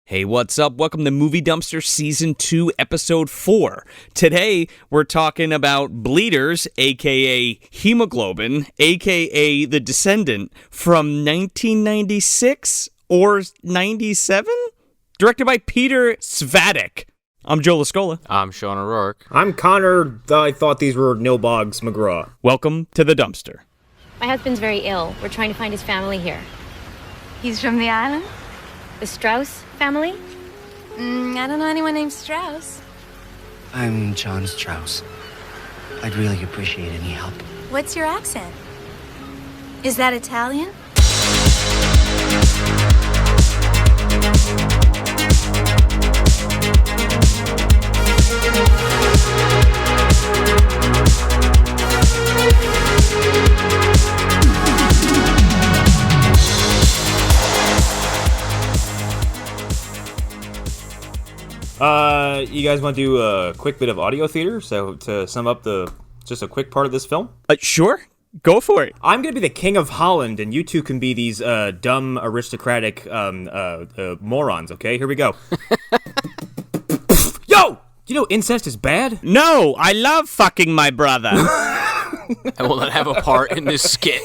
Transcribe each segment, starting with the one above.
Hey, what's up? Welcome to Movie Dumpster Season 2, Episode 4. Today, we're talking about Bleeders, a.k.a. Hemoglobin, a.k.a. The Descendant, from 1996 or 97? Directed by Peter Svatic. I'm Joe Lascola. I'm Sean O'Rourke. I'm Connor. I thought these were Nilbogs McGraw. Welcome to the dumpster. My husband's very ill. We're trying to find his family here. He's from the island? The Strauss family? I don't know anyone named Strauss. I'm John Strauss. I'd really appreciate any help. What's your accent? Is that Italian? You guys want to do a quick bit of audio theater? So to sum up just a quick part of this film? Sure. Go for it. I'm going to be the King of Holland, and you two can be these dumb, aristocratic morons, okay? Here we go. Yo! You know incest is bad? No, I love fucking my brother. I will not have a part in this skit.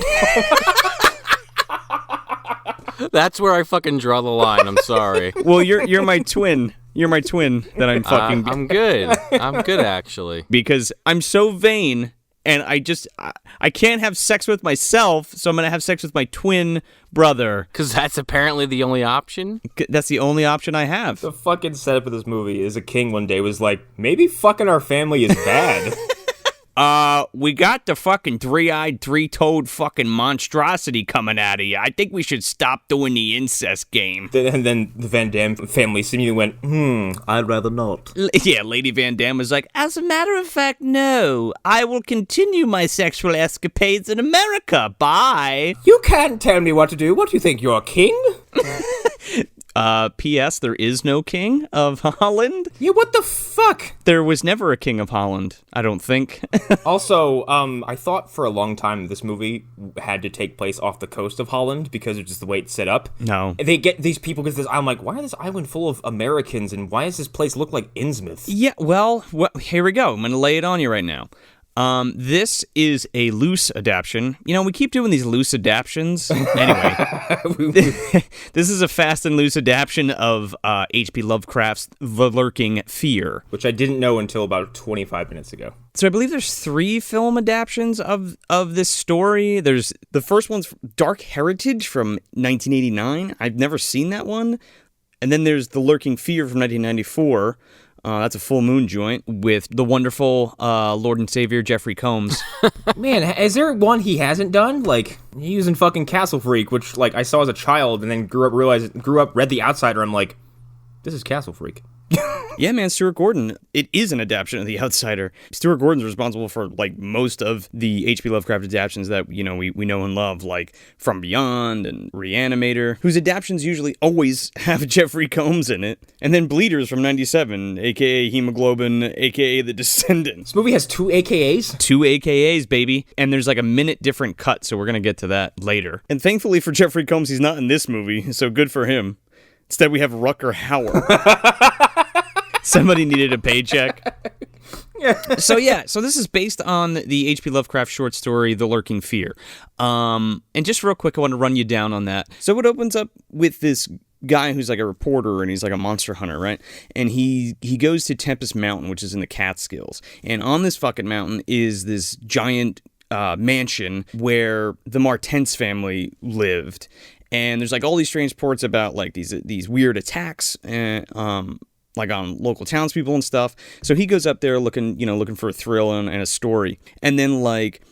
That's where I fucking draw the line. I'm sorry. Well, you're my twin. You're my twin that I'm fucking... I'm good. I'm good, actually. Because I'm so vain, and I can't have sex with myself, so I'm going to have sex with my twin brother. Because that's apparently the only option? That's the only option I have. The fucking setup of this movie is a king one day was like, maybe fucking our family is bad. We got the fucking three-eyed, three-toed fucking monstrosity coming out of you. I think we should stop doing the incest game. And then the Van Damme family immediately went, I'd rather not. Yeah, Lady Van Damme was like, as a matter of fact, no. I will continue my sexual escapades in America. Bye. You can't tell me what to do. What do you think, you're a king? P.S. There is no King of Holland. Yeah, what the fuck? There was never a King of Holland, I don't think. Also, I thought for a long time this movie had to take place off the coast of Holland because of just the way it's set up. No. They get these people because I'm like, why is this island full of Americans and why does this place look like Innsmouth? Yeah, well, here we go. I'm going to lay it on you right now. This is a loose adaptation. You know, we keep doing these loose adaptions. Anyway, this is a fast and loose adaptation of H.P. Lovecraft's The Lurking Fear. Which I didn't know until about 25 minutes ago. So I believe there's 3 film adaptations of this story. There's the first one's Dark Heritage from 1989. I've never seen that one. And then there's The Lurking Fear from 1994. That's a full moon joint with the wonderful Lord and Savior Jeffrey Combs. Man, is there one he hasn't done? Like, he's using fucking Castle Freak, which like I saw as a child and then grew up, read The Outsider. I'm like, this is Castle Freak. Yeah, man, Stuart Gordon. It is an adaptation of The Outsider. Stuart Gordon's responsible for like most of the H.P. Lovecraft adaptations that we know and love, like From Beyond and Reanimator, whose adaptions usually always have Jeffrey Combs in it. And then Bleeders from 97, a.k.a. Hemoglobin, a.k.a. The Descendant. This movie has 2 AKAs? 2 AKAs, baby. And there's like a minute different cut, so we're going to get to that later. And thankfully for Jeffrey Combs, he's not in this movie, so good for him. Instead, we have Rutger Hauer. Somebody needed a paycheck. So this is based on the H.P. Lovecraft short story, The Lurking Fear. And just real quick, I want to run you down on that. So it opens up with this guy who's like a reporter and he's like a monster hunter, right? And he goes to Tempest Mountain, which is in the Catskills. And on this fucking mountain is this giant mansion where the Martens family lived. And there's like all these strange reports about like these weird attacks and like on local townspeople and stuff. So he goes up there looking for a thrill and a story, and then like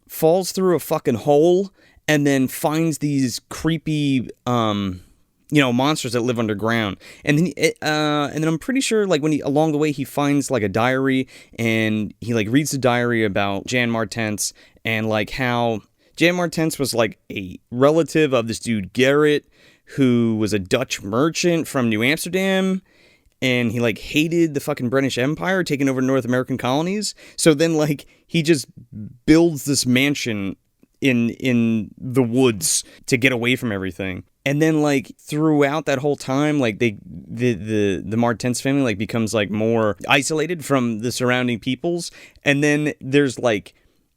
falls through a fucking hole and then finds these creepy monsters that live underground. And then I'm pretty sure like when along the way he finds like a diary and he like reads the diary about Jan Martens and like how Jan Martens was like a relative of this dude Garrett, who was a Dutch merchant from New Amsterdam, and he like hated the fucking British Empire taking over North American colonies. So then like he just builds this mansion in the woods to get away from everything. And then like throughout that whole time, like the Martens family like becomes like more isolated from the surrounding peoples. And then there's like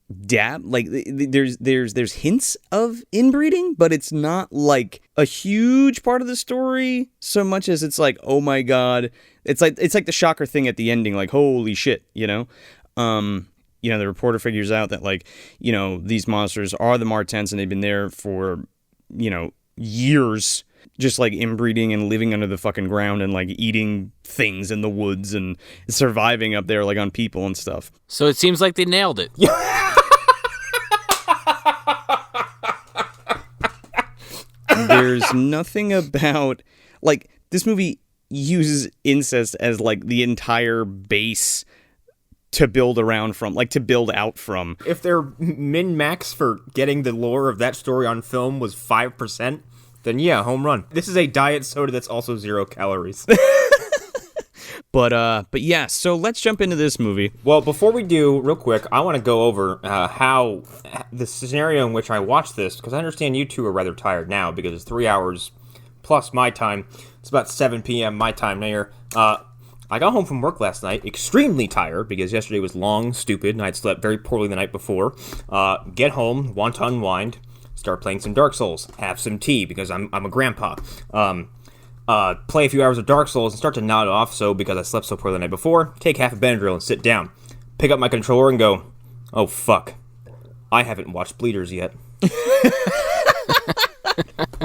there's hints of inbreeding, but it's not like a huge part of the story so much as it's like, oh my god, it's like the shocker thing at the ending, like holy shit, you know. The reporter figures out that like, you know, these monsters are the Martens and they've been there for, you know, years, just like inbreeding and living under the fucking ground and like eating things in the woods and surviving up there like on people and stuff. So it seems like they nailed it. There's nothing about like this movie uses incest as like the entire base to build around from, like to build out from. If their min-max for getting the lore of that story on film was 5%, then yeah, home run. This is a diet soda that's also 0 calories. But yeah, so let's jump into this movie. Well, before we do, real quick, I want to go over how the scenario in which I watched this, because I understand you two are rather tired now, because it's 3 hours plus my time. It's about 7 p.m. my time here. I got home from work last night, extremely tired, because yesterday was long, stupid, and I'd slept very poorly the night before. Get home, want to unwind, start playing some Dark Souls, have some tea, because I'm a grandpa. Play a few hours of Dark Souls and start to nod off, so because I slept so poorly the night before, take half a Benadryl and sit down. Pick up my controller and go, oh fuck, I haven't watched Bleeders yet.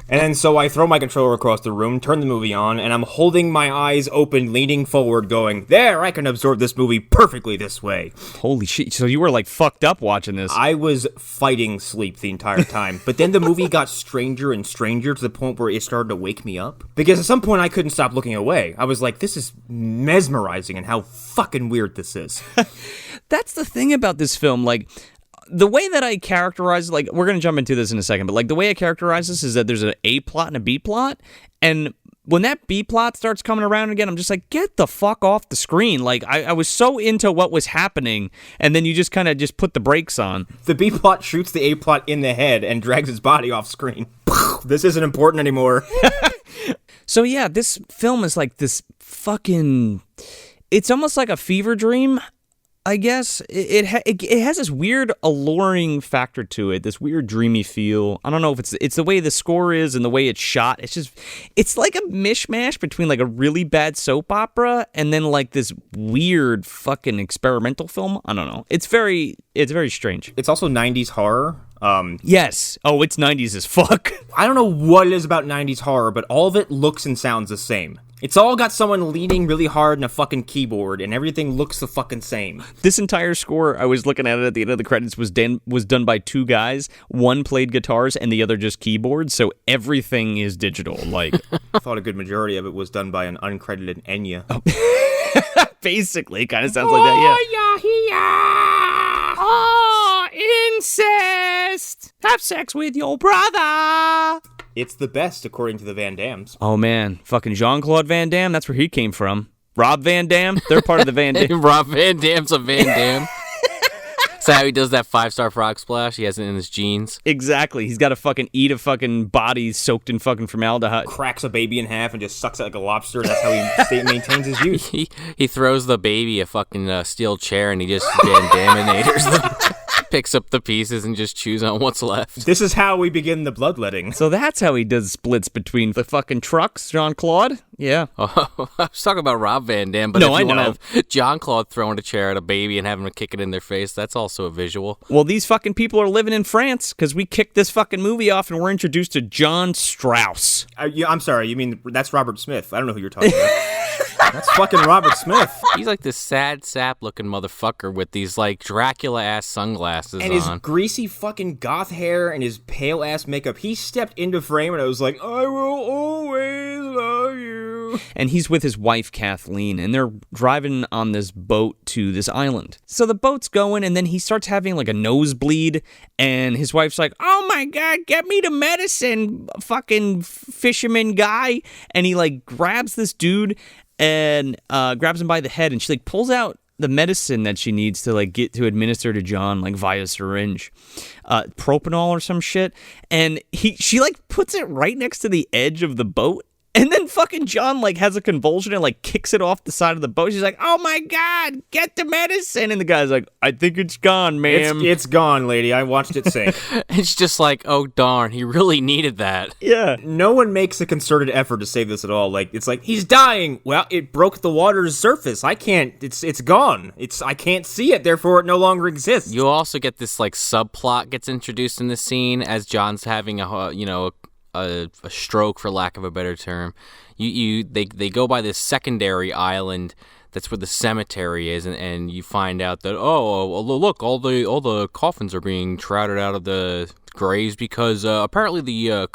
And then so I throw my controller across the room, turn the movie on, and I'm holding my eyes open, leaning forward, going, there, I can absorb this movie perfectly this way. Holy shit, so you were like fucked up watching this. I was fighting sleep the entire time, but then the movie got stranger and stranger to the point where it started to wake me up. Because at some point I couldn't stop looking away. I was like, this is mesmerizing and how fucking weird this is. That's the thing about this film, like, the way that I characterize, like, we're going to jump into this in a second, but, like, the way I characterize this is that there's an A plot and a B plot, and when that B plot starts coming around again, I'm just like, get the fuck off the screen. Like, I was so into what was happening, and then you just kind of just put the brakes on. The B plot shoots the A plot in the head and drags his body off screen. This isn't important anymore. So, yeah, this film is like this fucking... It's almost like a fever dream, I guess. It has this weird alluring factor to it, this weird dreamy feel. I don't know if it's the way the score is and the way it's shot. It's like a mishmash between like a really bad soap opera and then like this weird fucking experimental film. I don't know. It's very strange. It's also 90s horror. Yes. Oh, it's 90s as fuck. I don't know what it is about 90s horror, but all of it looks and sounds the same. It's all got someone leaning really hard on a fucking keyboard, and everything looks the fucking same. This entire score, I was looking at it at the end of the credits, was done by two guys. One played guitars, and the other just keyboards, so everything is digital. Like, I thought a good majority of it was done by an uncredited Enya. Oh. Basically, it kind of sounds like that, yeah. Oh, incest! Have sex with your brother! It's the best, according to the Van Dams. Oh, man. Fucking Jean-Claude Van Damme, that's where he came from. Rob Van Dam, they're part of the Van Dam. Rob Van Dam's a Van Dam. That's how he does that 5-star frog splash. He has it in his jeans. Exactly. He's got to fucking eat a fucking body soaked in fucking formaldehyde. Cracks a baby in half and just sucks it like a lobster. That's how he maintains his youth. He throws the baby a fucking steel chair and he just Van Daminators them. Picks up the pieces and just chews on what's left. This is how we begin the bloodletting. So that's how he does splits between the fucking trucks, Jean-Claude? Yeah. Oh, I was talking about Rob Van Dam, but no, if you I know. want to have Jean-Claude throwing a chair at a baby and having him kick it in their face, that's also a visual. Well, these fucking people are living in France because we kicked this fucking movie off and we're introduced to John Strauss. I'm sorry, you mean that's Robert Smith. I don't know who you're talking about. That's fucking Robert Smith. He's like this sad sap-looking motherfucker with these, like, Dracula-ass sunglasses and his greasy fucking goth hair and his pale-ass makeup. He stepped into frame and I was like, I will always love you. And he's with his wife, Kathleen, and they're driving on this boat to this island. So the boat's going, and then he starts having, like, a nosebleed, and his wife's like, oh my God, get me the medicine, fucking fisherman guy. And he, like, grabs this dude and grabs him by the head, and she like pulls out the medicine that she needs to like get to administer to John like via syringe, propanol or some shit, and she like puts it right next to the edge of the boat. And then fucking John, like, has a convulsion and, like, kicks it off the side of the boat. She's like, oh, my God, get the medicine. And the guy's like, I think it's gone, ma'am. It's gone, lady. I watched it sink. It's just like, oh, darn, he really needed that. Yeah. No one makes a concerted effort to save this at all. Like, it's like, he's dying. Well, it broke the water's surface. I can't, it's gone. I can't see it, therefore it no longer exists. You also get this, like, subplot gets introduced in the scene as John's having a stroke, for lack of a better term. They go by this secondary island that's where the cemetery is, and you find out that look, all the coffins are being shrouded out of the graves because apparently the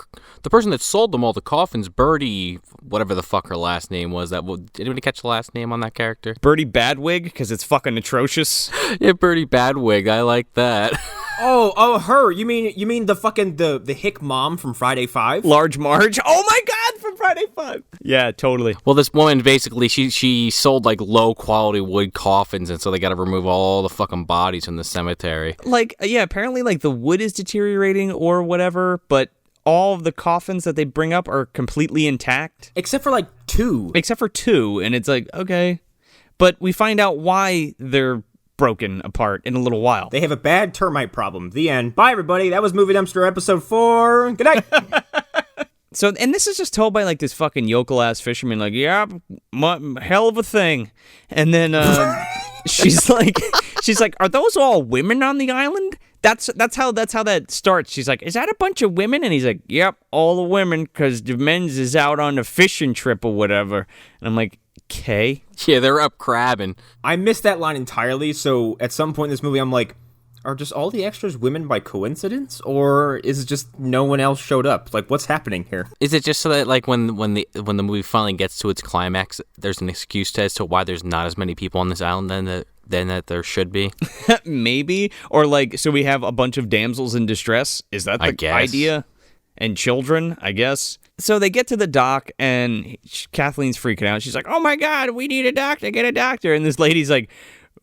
person that sold them all the coffins, Birdie, whatever the fuck her last name was, did anybody catch the last name on that character? Birdie Badwig, because it's fucking atrocious. Yeah, Birdie Badwig, I like that. Oh, her. You mean the fucking the hick mom from Friday 5? Large Marge. Oh my God, from Friday 5. Yeah, totally. Well, this woman basically she sold like low quality wood coffins, and so they got to remove all the fucking bodies from the cemetery. Like, yeah, apparently like the wood is deteriorating or whatever, but all of the coffins that they bring up are completely intact. Except for like 2. Except for 2, and it's like, okay. But we find out why they're broken apart in a little while. They have a bad termite problem. The end. Bye, everybody. That was Movie Dumpster episode 4. Good night. So, and this is just told by like this fucking yokel-ass fisherman, like, yeah, hell of a thing. And then she's like, are those all women on the island? That's how that starts. She's like, is that a bunch of women? And he's like, yep, all the women, because the men's is out on a fishing trip or whatever. And I'm like, okay. Yeah, they're up crabbing. I missed that line entirely, so at some point in this movie, I'm like, are just all the extras women by coincidence? Or is it just no one else showed up? Like, what's happening here? Is it just so that, like, when the movie finally gets to its climax, there's an excuse as to why there's not as many people on this island than that there should be? Maybe. Or, like, so we have a bunch of damsels in distress? Is that the idea? And children, I guess. So they get to the dock, and Kathleen's freaking out. She's like, oh, my God, we need a doctor. Get a doctor. And this lady's like,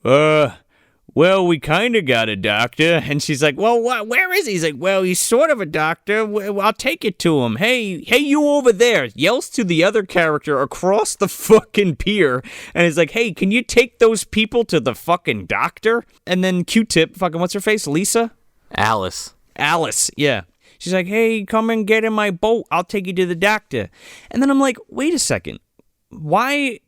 well, we kind of got a doctor. And she's like, well, where is he? He's like, well, he's sort of a doctor. I'll take it to him. Hey, you over there. Yells to the other character across the fucking pier. And he's like, hey, can you take those people to the fucking doctor? And then Q-Tip, fucking what's her face? Lisa? Alice, yeah. She's like, hey, come and get in my boat. I'll take you to the doctor. And then I'm like, wait a second. Why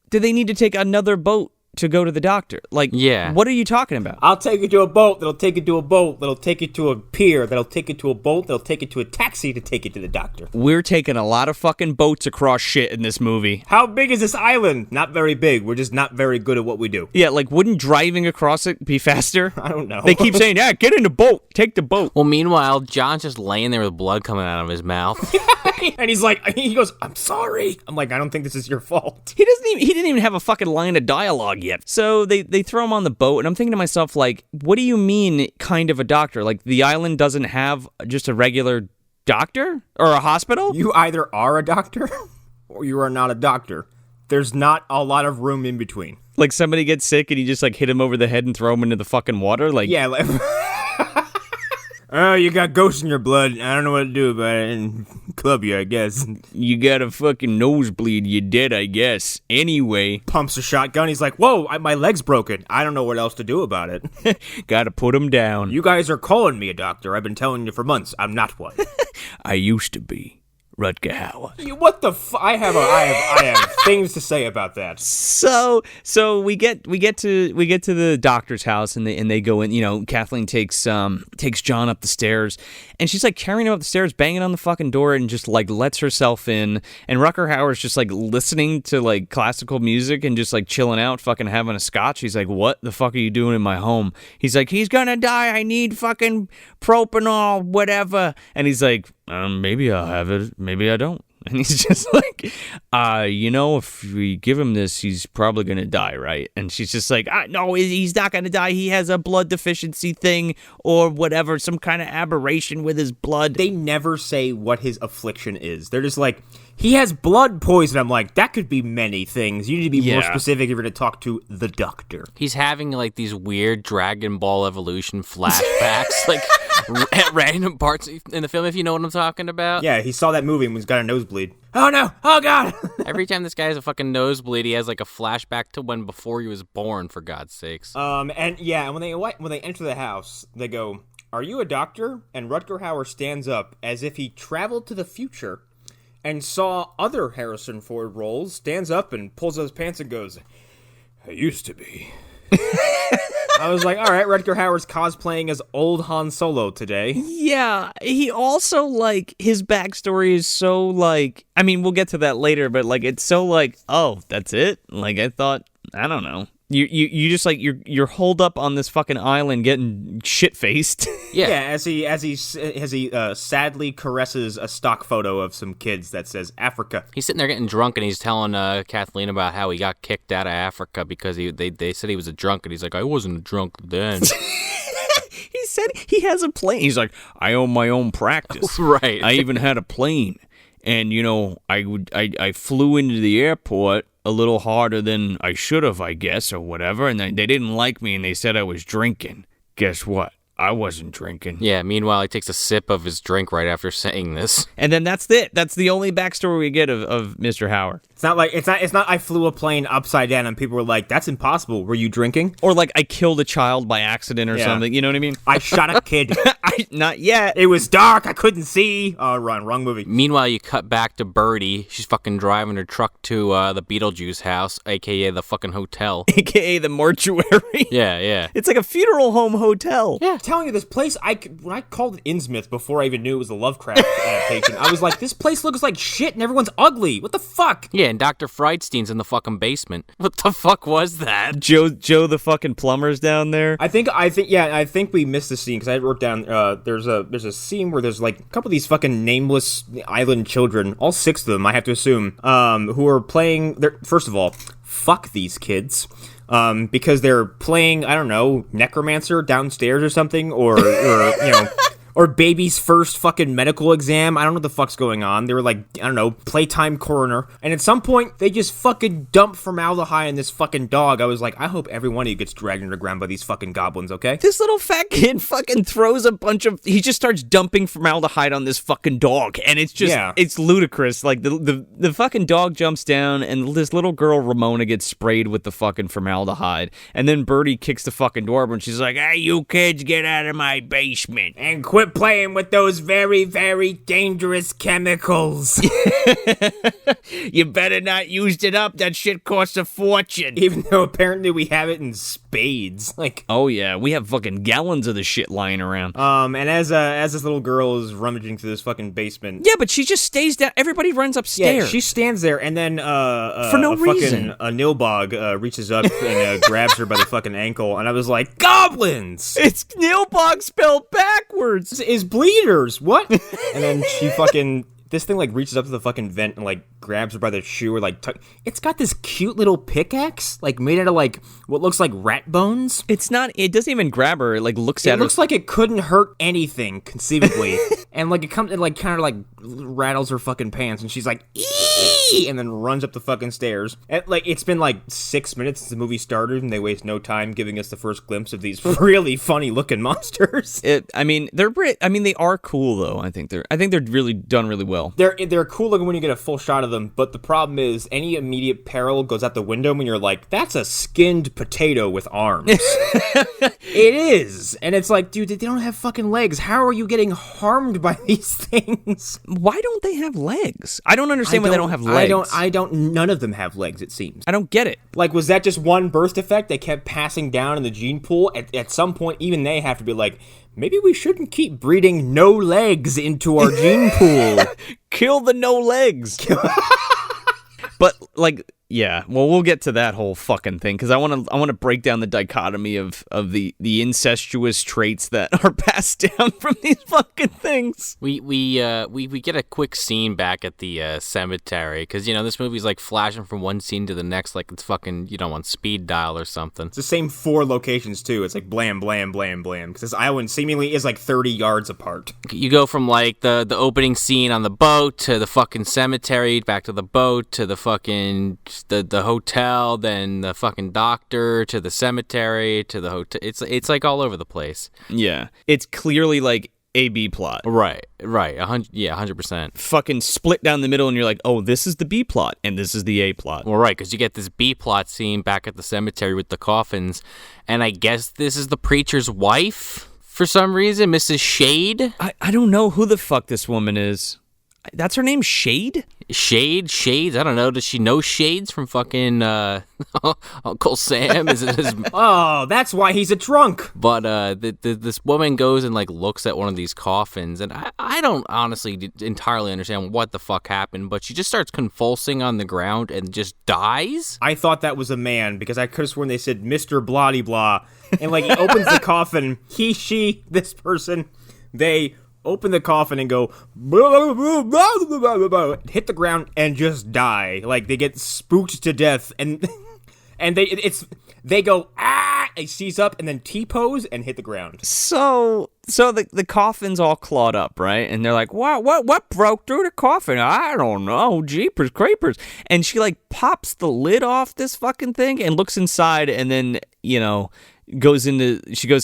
do they need to take another boat to go to the doctor? Like, yeah. What are you talking about? I'll take you to a boat that'll take you to a boat that'll take you to a pier that'll take you to a boat that'll take you to a taxi to take you to the doctor. We're taking a lot of fucking boats across shit in this movie. How big is this island? Not very big. We're just not very good at what we do. Yeah, like, wouldn't driving across it be faster? I don't know. They keep saying, yeah, get in the boat. Take the boat. Well, meanwhile, John's just laying there with blood coming out of his mouth. And he goes, I'm sorry. I'm like, I don't think this is your fault. He didn't even have a fucking line of dialogue yet. So they throw him on the boat, and I'm thinking to myself, like, what do you mean kind of a doctor? Like, the island doesn't have just a regular doctor or a hospital? You either are a doctor or you are not a doctor. There's not a lot of room in between. Like, somebody gets sick and you just, like, hit him over the head and throw him into the fucking water? Like, yeah, like... Oh, you got ghosts in your blood. I don't know what to do about it. And club you, I guess. You got a fucking nosebleed. You dead, I guess. Anyway. Pumps a shotgun. He's like, whoa, my leg's broken. I don't know what else to do about it. Gotta put him down. You guys are calling me a doctor. I've been telling you for months. I'm not one. I used to be. Rutger Hauer. What the I have things to say about that. So we get to the doctor's house, and they go in. You know, Kathleen takes John up the stairs, and she's like carrying him up the stairs, banging on the fucking door, and just like lets herself in. And Rutger Hauer's just like listening to like classical music and just like chilling out, fucking having a scotch. He's like, "What the fuck are you doing in my home?" He's like, "He's gonna die. I need fucking propanol, whatever." And he's like, maybe I'll have it, maybe I don't. And he's just like, if we give him this, he's probably going to die, right? And she's just like, no, he's not going to die. He has a blood deficiency thing or whatever, some kind of aberration with his blood. They never say what his affliction is. They're just like, he has blood poison. I'm like, that could be many things. You need to be more specific if you're going to talk to the doctor. He's having like these weird Dragon Ball evolution flashbacks, like at random parts in the film, if you know what I'm talking about. Yeah, he saw that movie and was got a nosebleed. Oh no! Oh god! Every time this guy has a fucking nosebleed, he has like a flashback to when before he was born. For God's sakes. And when they enter the house, they go, "Are you a doctor?" And Rutger Hauer stands up as if he traveled to the future and saw other Harrison Ford roles. Stands up and pulls up his pants and goes, "I used to be." I was like, all right, Rutger Hauer's cosplaying as old Han Solo today. Yeah, he also, like, his backstory is so, like, I mean, we'll get to that later, but, like, it's so, like, oh, that's it? Like, I thought, I don't know. You just, like, you're holed up on this fucking island getting shit-faced. Yeah, as he sadly caresses a stock photo of some kids that says Africa. He's sitting there getting drunk, and he's telling Kathleen about how he got kicked out of Africa because they said he was a drunk, and he's like, I wasn't a drunk then. He said he has a plane. He's like, I own my own practice. Right. I even had a plane. And, I flew into the airport a little harder than I should have, I guess, or whatever. And they didn't like me, and they said I was drinking. Guess what? I wasn't drinking. Yeah, meanwhile, he takes a sip of his drink right after saying this. And then that's it. That's the only backstory we get of Mr. Hauer. It's not I flew a plane upside down and people were like, that's impossible. Were you drinking? Or like I killed a child by accident or something. You know what I mean? I shot a kid. Not yet. It was dark. I couldn't see. Oh, wrong movie. Meanwhile, you cut back to Birdie. She's fucking driving her truck to the Beetlejuice house, a.k.a. the fucking hotel. A.k.a. the mortuary. Yeah. It's like a funeral home hotel. Yeah. I'm telling you, this place, when I called it Innsmouth before I even knew it was a Lovecraft adaptation, I was like, this place looks like shit and everyone's ugly. What the fuck? Yeah, and Dr. Freudstein's in the fucking basement. What the fuck was that? Joe the fucking plumber's down there. I think we missed the scene because I wrote down there's a scene where there's like a couple of these fucking nameless island children, all 6 of them I have to assume, who are playing. First of all, fuck these kids. Because they're playing, I don't know, necromancer downstairs or something, or or baby's first fucking medical exam. I don't know what the fuck's going on. They were like, I don't know, playtime coroner. And at some point, they just fucking dump formaldehyde in this fucking dog. I was like, I hope every one of you gets dragged underground by these fucking goblins, okay? This little fat kid fucking throws he just starts dumping formaldehyde on this fucking dog. And it's just, It's ludicrous. Like, the fucking dog jumps down, and this little girl, Ramona, gets sprayed with the fucking formaldehyde. And then Birdie kicks the fucking door, and she's like, hey, you kids, get out of my basement. And quit playing with those very, very dangerous chemicals. You better not use it up. That shit costs a fortune. Even though apparently we have it in spades. Like, oh yeah, we have fucking gallons of the shit lying around. And as this little girl is rummaging through this fucking basement. Yeah, but she just stays down. Everybody runs upstairs. Yeah, she stands there, and then for no reason, a Nilbog reaches up and grabs her by the fucking ankle, and I was like, goblins! It's Nilbog spelled backwards. Is bleeders, what? And then she fucking, this thing like reaches up to the fucking vent and like grabs her by the shoe or like, it's got this cute little pickaxe, like made out of like what looks like rat bones. It doesn't even grab her, it like looks at her. It looks like it couldn't hurt anything, conceivably. And like it comes and like kind of like rattles her fucking pants and she's like, eee! And then runs up the fucking stairs. And like it's been like 6 minutes since the movie started and they waste no time giving us the first glimpse of these really funny looking monsters. They are cool though. I think they're really done really well. They're cool looking when you get a full shot of them, but the problem is any immediate peril goes out the window when you're like, that's a skinned potato with arms. It is. And it's like, dude, they don't have fucking legs. How are you getting harmed by these things? Why don't they have legs? I don't understand why they don't have legs. None of them have legs, it seems. I don't get it. Like, was that just one birth defect they kept passing down in the gene pool? At some point, even they have to be like, maybe we shouldn't keep breeding no legs into our gene pool. Kill the no legs. But, like, Yeah, well, we'll get to that whole fucking thing because I want to break down the dichotomy of the incestuous traits that are passed down from these fucking things. We get a quick scene back at the cemetery because this movie's like flashing from one scene to the next like it's fucking on speed dial or something. It's the same 4 locations too. It's like blam, blam, blam, blam because this island seemingly is like 30 yards apart. You go from like the opening scene on the boat to the fucking cemetery, back to the boat to the fucking the hotel, then the fucking doctor to the cemetery to the hotel. It's like all over the place. Yeah, it's clearly like a B plot. Right. 100%. Fucking split down the middle, and you're like, oh, this is the B plot, and this is the A plot. Well, right, because you get this B plot scene back at the cemetery with the coffins, and I guess this is the preacher's wife for some reason, Mrs. Shade. I don't know who the fuck this woman is. That's her name, Shade? Shades? I don't know. Does she know Shades from fucking Uncle Sam? Is it his... Oh, that's why he's a drunk. But this woman goes and like looks at one of these coffins, and I don't honestly entirely understand what the fuck happened, but she just starts convulsing on the ground and just dies. I thought that was a man because I could have sworn they said Mr. Bloody Blah, and like he opens the coffin, he, she, this person, they open the coffin and go hit the ground and just die. Like they get spooked to death, and they go they seize up and then T-pose and hit the ground. So the coffin's all clawed up, right? And they're like, what broke through the coffin? I don't know, jeepers creepers. And she like pops the lid off this fucking thing and looks inside, and then she goes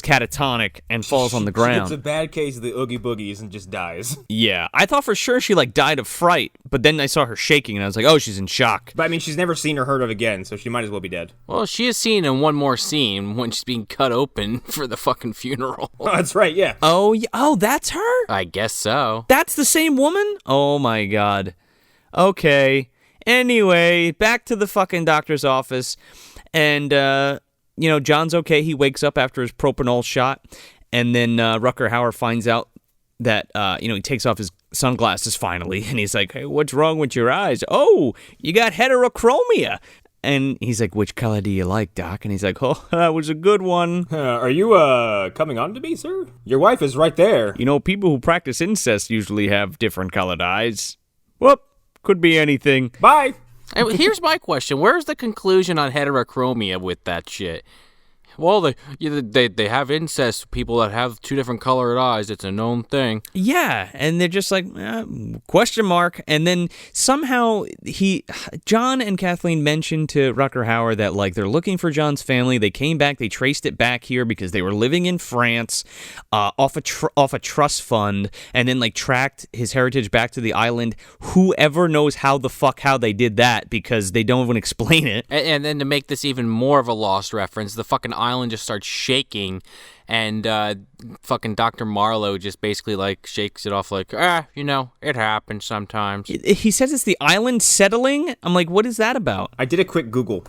catatonic and falls on the ground. She gets a bad case of the Oogie Boogies and just dies. Yeah, I thought for sure she like died of fright, but then I saw her shaking and I was like, oh, she's in shock. But I mean, she's never seen or heard of again, so she might as well be dead. Well, she is seen in one more scene when she's being cut open for the fucking funeral. Oh, that's right, yeah. Oh, yeah. Oh, that's her? I guess so. That's the same woman? Oh my god. Okay. Anyway, back to the fucking doctor's office, and John's okay. He wakes up after his propanol shot, and then Rutger Hauer finds out that, he takes off his sunglasses finally, and he's like, hey, what's wrong with your eyes? Oh, you got heterochromia. And he's like, which color do you like, Doc? And he's like, oh, that was a good one. Are you, coming on to me, sir? Your wife is right there. People who practice incest usually have different colored eyes. Whoop, could be anything. Bye. Here's my question. Where's the conclusion on heterochromia with that shit? Well, they have incest, people that have 2 different colored eyes. It's a known thing. Yeah, and they're just like, question mark. And then somehow John and Kathleen mentioned to Rutger Hauer that like they're looking for John's family. They came back, they traced it back here because they were living in France off a trust fund, and then like tracked his heritage back to the island. Whoever knows how they did that, because they don't even explain it. And then to make this even more of a lost reference, the fucking island just starts shaking, and fucking Dr. Marlowe just basically like shakes it off like, it happens sometimes. He says it's the island settling. I'm like, what is that about? I did a quick Google.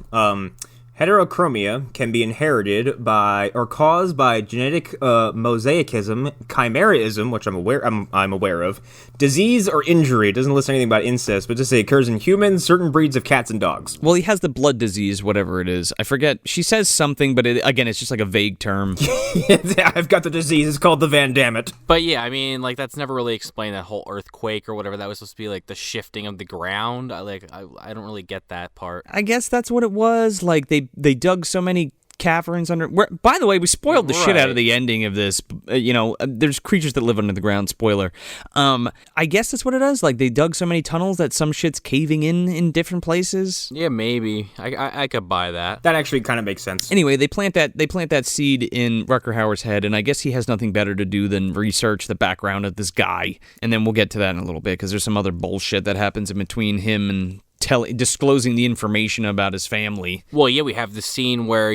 Heterochromia can be inherited by or caused by genetic mosaicism, chimerism, which I'm aware of, disease or injury. It doesn't list anything about incest, but just say it occurs in humans, certain breeds of cats and dogs. Well, he has the blood disease, whatever it is. I forget. She says something, but it's just like a vague term. I've got the disease. It's called the Van Dammit. But yeah, I mean, like that's never really explained, that whole earthquake or whatever. That was supposed to be like the shifting of the ground. I don't really get that part. I guess that's what it was. Like they dug so many caverns under. By the way, we spoiled the shit out of the ending of this. There's creatures that live under the ground. Spoiler. I guess that's what it is. Like they dug so many tunnels that some shit's caving in different places. Yeah, maybe. I could buy that. That actually kind of makes sense. Anyway, they plant that seed in Rutger Hauer's head, and I guess he has nothing better to do than research the background of this guy. And then we'll get to that in a little bit, because there's some other bullshit that happens in between him and disclosing the information about his family. Well, yeah, we have the scene where,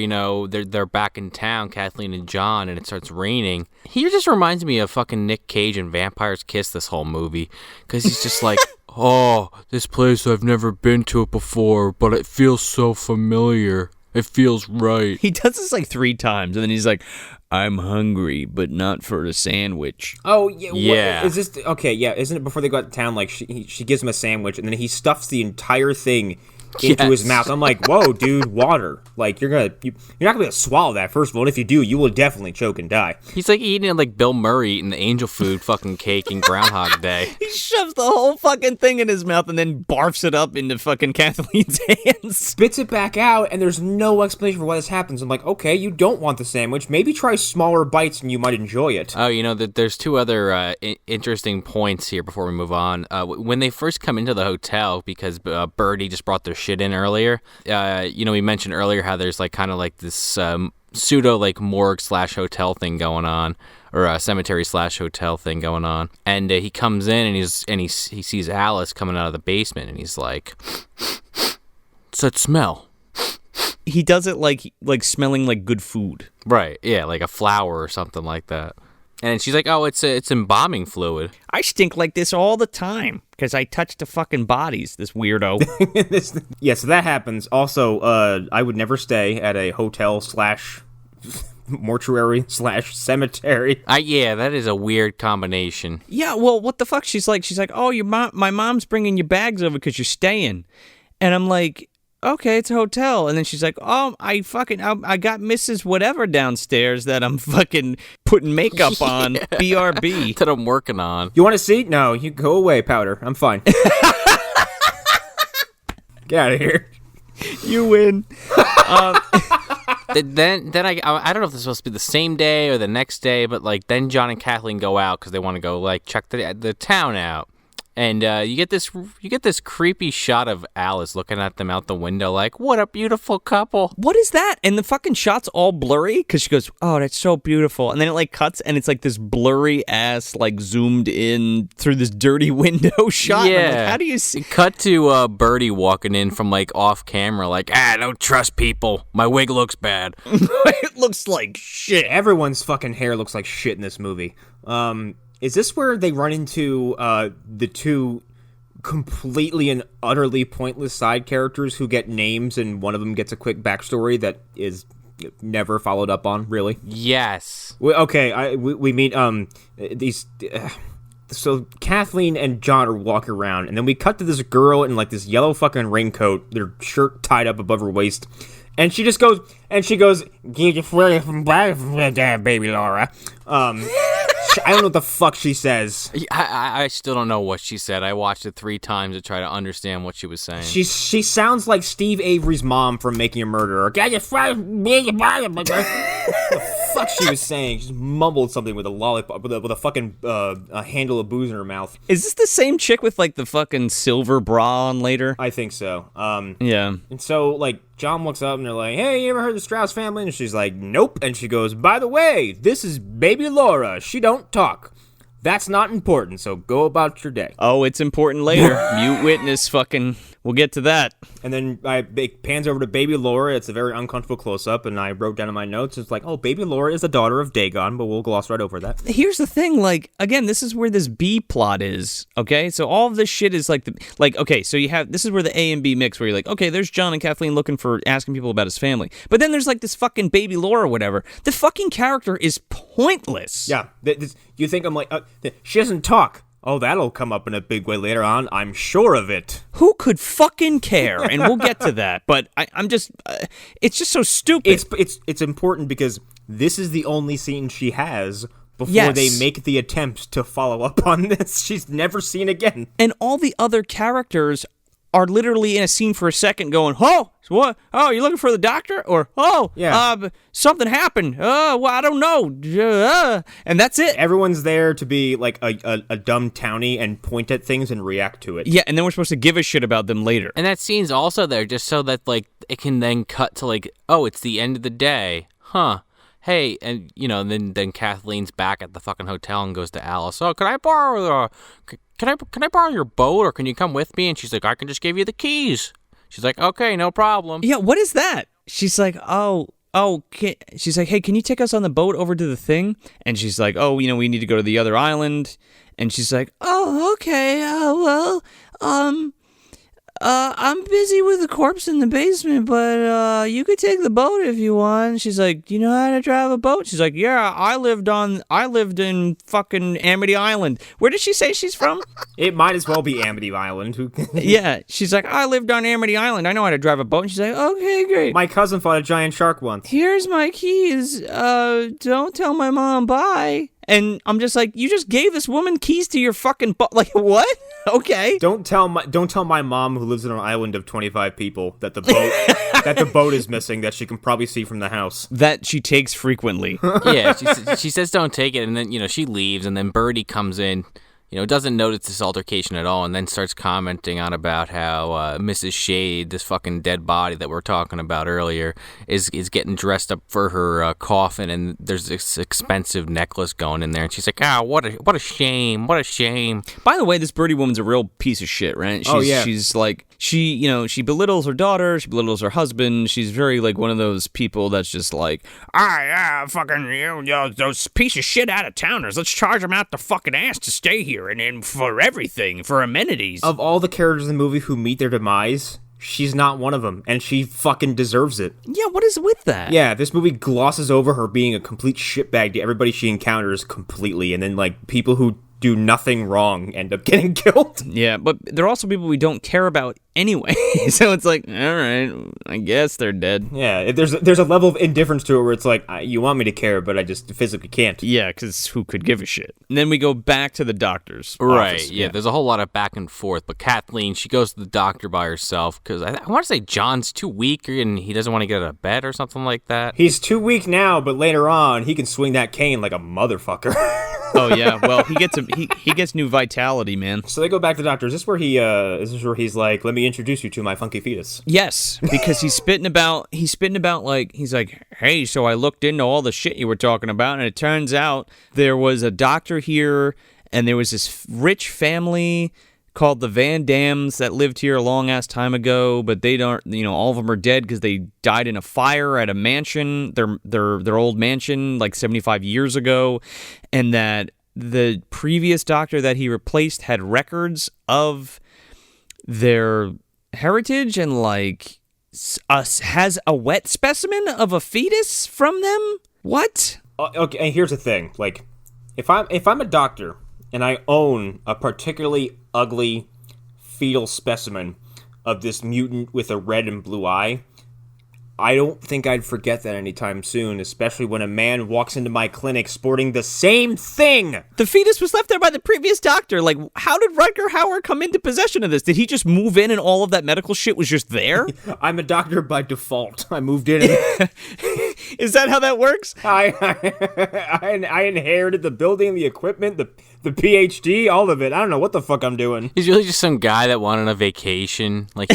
they're back in town, Kathleen and John, and it starts raining. He just reminds me of fucking Nick Cage in Vampire's Kiss this whole movie, because he's just like, oh, this place, I've never been to it before, but it feels so familiar. It feels right. He does this like 3 times, and then he's like, I'm hungry, but not for a sandwich. Oh, yeah. Yeah. Is this... Okay, yeah. Isn't it before they go out to town, like, she gives him a sandwich, and then he stuffs the entire thing into his Yes. mouth. I'm like, whoa, dude, water. Like, you're not going to be able to swallow that, first of all. And if you do, you will definitely choke and die. He's like eating it like Bill Murray eating the angel food fucking cake in Groundhog Day. He shoves the whole fucking thing in his mouth and then barfs it up into fucking Kathleen's hands. Spits it back out, and there's no explanation for why this happens. I'm like, okay, you don't want the sandwich. Maybe try smaller bites and you might enjoy it. Oh, there's two other interesting points here before we move on. When they first come into the hotel, because Birdie just brought their shit in earlier, we mentioned earlier how there's like kind of like this pseudo like morgue / hotel thing going on, or a cemetery / hotel thing going on. And he comes in and he sees Alice coming out of the basement, and he's like, "What's that smell?" He does it like smelling like good food. Right, yeah, like a flower or something like that. And she's like, "Oh, it's embalming fluid." I stink like this all the time because I touch the fucking bodies, this weirdo. Yeah, so that happens. Also, I would never stay at a hotel / mortuary / cemetery. Yeah, that is a weird combination. Yeah, well, what the fuck? She's like, oh, my mom's bringing your bags over because you're staying. And I'm like, okay, it's a hotel. And then she's like, oh, I got Mrs. Whatever downstairs that I'm fucking putting makeup on. BRB. That I'm working on. You want a seat? No, you go away, Powder. I'm fine. Get out of here. You win. Then I don't know if this is supposed to be the same day or the next day, but like then John and Kathleen go out because they want to go like check the town out. And you get this creepy shot of Alice looking at them out the window like, what a beautiful couple. What is that? And the fucking shot's all blurry because she goes, oh, that's so beautiful. And then it like cuts and it's like this blurry ass like zoomed in through this dirty window shot. Yeah. And I'm like, how do you see? Cut to Birdie walking in from like off camera like, I don't trust people. My wig looks bad. It looks like shit. Everyone's fucking hair looks like shit in this movie. Is this where they run into the two completely and utterly pointless side characters who get names and one of them gets a quick backstory that is never followed up on, really? Yes. We meet these... So Kathleen and John are walking around, and then we cut to this girl in like this yellow fucking raincoat, their shirt tied up above her waist, and she goes, "Get your foot from baby Laura." I don't know what the fuck she says. I still don't know what she said. I watched it 3 times to try to understand what she was saying. She sounds like Steve Avery's mom from Making a Murderer. Get your foot, what the fuck she was saying? She just mumbled something with a lollipop, with a fucking a handle of booze in her mouth. Is this the same chick with like the fucking silver bra on later? I think so. Yeah. And so like John looks up and they're like, "Hey, you ever heard of the Strauss family?" And she's like, "Nope." And she goes, "By the way, this is baby Laura. She don't talk. That's not important, so go about your day." Oh, it's important later. Mute witness fucking... We'll get to that. And then it pans over to baby Laura. It's a very uncomfortable close-up, and I wrote down in my notes, it's like, oh, baby Laura is the daughter of Dagon, but we'll gloss right over that. Here's the thing, like, again, this is where this B plot is, okay? So all of this shit is like, okay, so you have, this is where the A and B mix, where you're like, okay, there's John and Kathleen asking people about his family. But then there's like this fucking baby Laura or whatever. The fucking character is pointless. Yeah, you think I'm like, she doesn't talk. Oh, that'll come up in a big way later on. I'm sure of it. Who could fucking care? And we'll get to that. But I'm just, it's just so stupid. It's important because this is the only scene she has before they make the attempt to follow up on this. She's never seen again. And all the other characters are literally in a scene for a second going, oh, what? Oh, you looking for the doctor? Or, oh, yeah. Something happened. Well, I don't know. And that's it. Everyone's there to be like a dumb townie and point at things and react to it. Yeah, and then we're supposed to give a shit about them later. And that scene's also there just so that like it can then cut to like, oh, it's the end of the day. Huh. Hey, and then Kathleen's back at the fucking hotel and goes to Alice. Oh, can I borrow can I borrow your boat, or can you come with me? And she's like, I can just give you the keys. She's like, okay, no problem. Yeah, what is that? She's like, she's like, hey, can you take us on the boat over to the thing? And she's like, oh, we need to go to the other island. And she's like, oh, okay, I'm busy with the corpse in the basement, but you could take the boat if you want. She's like, do you know how to drive a boat? She's like, yeah, I lived in fucking Amity Island. Where did she say she's from? It might as well be Amity Island. Yeah, she's like, I lived on Amity Island. I know how to drive a boat. And she's like, okay, great. My cousin fought a giant shark once. Here's my keys. Don't tell my mom, bye. And I'm just like, you just gave this woman keys to your fucking boat. Like, what? Okay. Don't tell my mom, who lives on an island of 25 people, that the boat is missing, that she can probably see from the house. That she takes frequently. Yeah, she says don't take it, and then, she leaves, and then Birdie comes in, doesn't notice this altercation at all, and then starts commenting on about how Mrs. Shade, this fucking dead body that we were talking about earlier, is getting dressed up for her coffin, and there's this expensive necklace going in there, and she's like, what a shame, what a shame. By the way, this Birdie woman's a real piece of shit, right? She's like, she belittles her daughter, she belittles her husband, she's very like one of those people that's just like, fucking, those piece of shit out of towners, let's charge them out the fucking ass to stay here. And for everything, for amenities. Of all the characters in the movie who meet their demise, she's not one of them, and she fucking deserves it. Yeah, what is with that? Yeah, this movie glosses over her being a complete shitbag to everybody she encounters completely, and then, like, people who do nothing wrong end up getting killed. Yeah, but they're also people we don't care about anyway. So it's like, all right, I guess they're dead. Yeah, there's a level of indifference to it where it's like, you want me to care, but I just physically can't. Yeah, because who could give a shit? And then we go back to the doctor's right, office. Yeah, there's a whole lot of back and forth. But Kathleen, she goes to the doctor by herself because I want to say John's too weak and he doesn't want to get out of bed or something like that. He's too weak now, but later on, he can swing that cane like a motherfucker. Oh yeah, well he gets new vitality, man. So they go back to the doctor. Is this where he's like, let me introduce you to my funky fetus? Yes, because he's spitting about like, he's like, hey, so I looked into all the shit you were talking about, and it turns out there was a doctor here, and there was this rich family called the Van Dams that lived here a long ass time ago, but they don't, all of them are dead because they died in a fire at a mansion, their old mansion like 75 years ago, and that the previous doctor that he replaced had records of their heritage and like has a wet specimen of a fetus from them. What? Okay, and here's the thing, like, if I'm a doctor and I own a particularly ugly fetal specimen of this mutant with a red and blue eye, I don't think I'd forget that anytime soon, especially when a man walks into my clinic sporting the same thing. The fetus was left there by the previous doctor. Like, how did Rutger Hauer come into possession of this? Did he just move in and all of that medical shit was just there? I'm a doctor by default. I moved in. And Is that how that works? I inherited the building, the equipment, the PhD, all of it. I don't know what the fuck I'm doing. He's really just some guy that wanted a vacation. Like,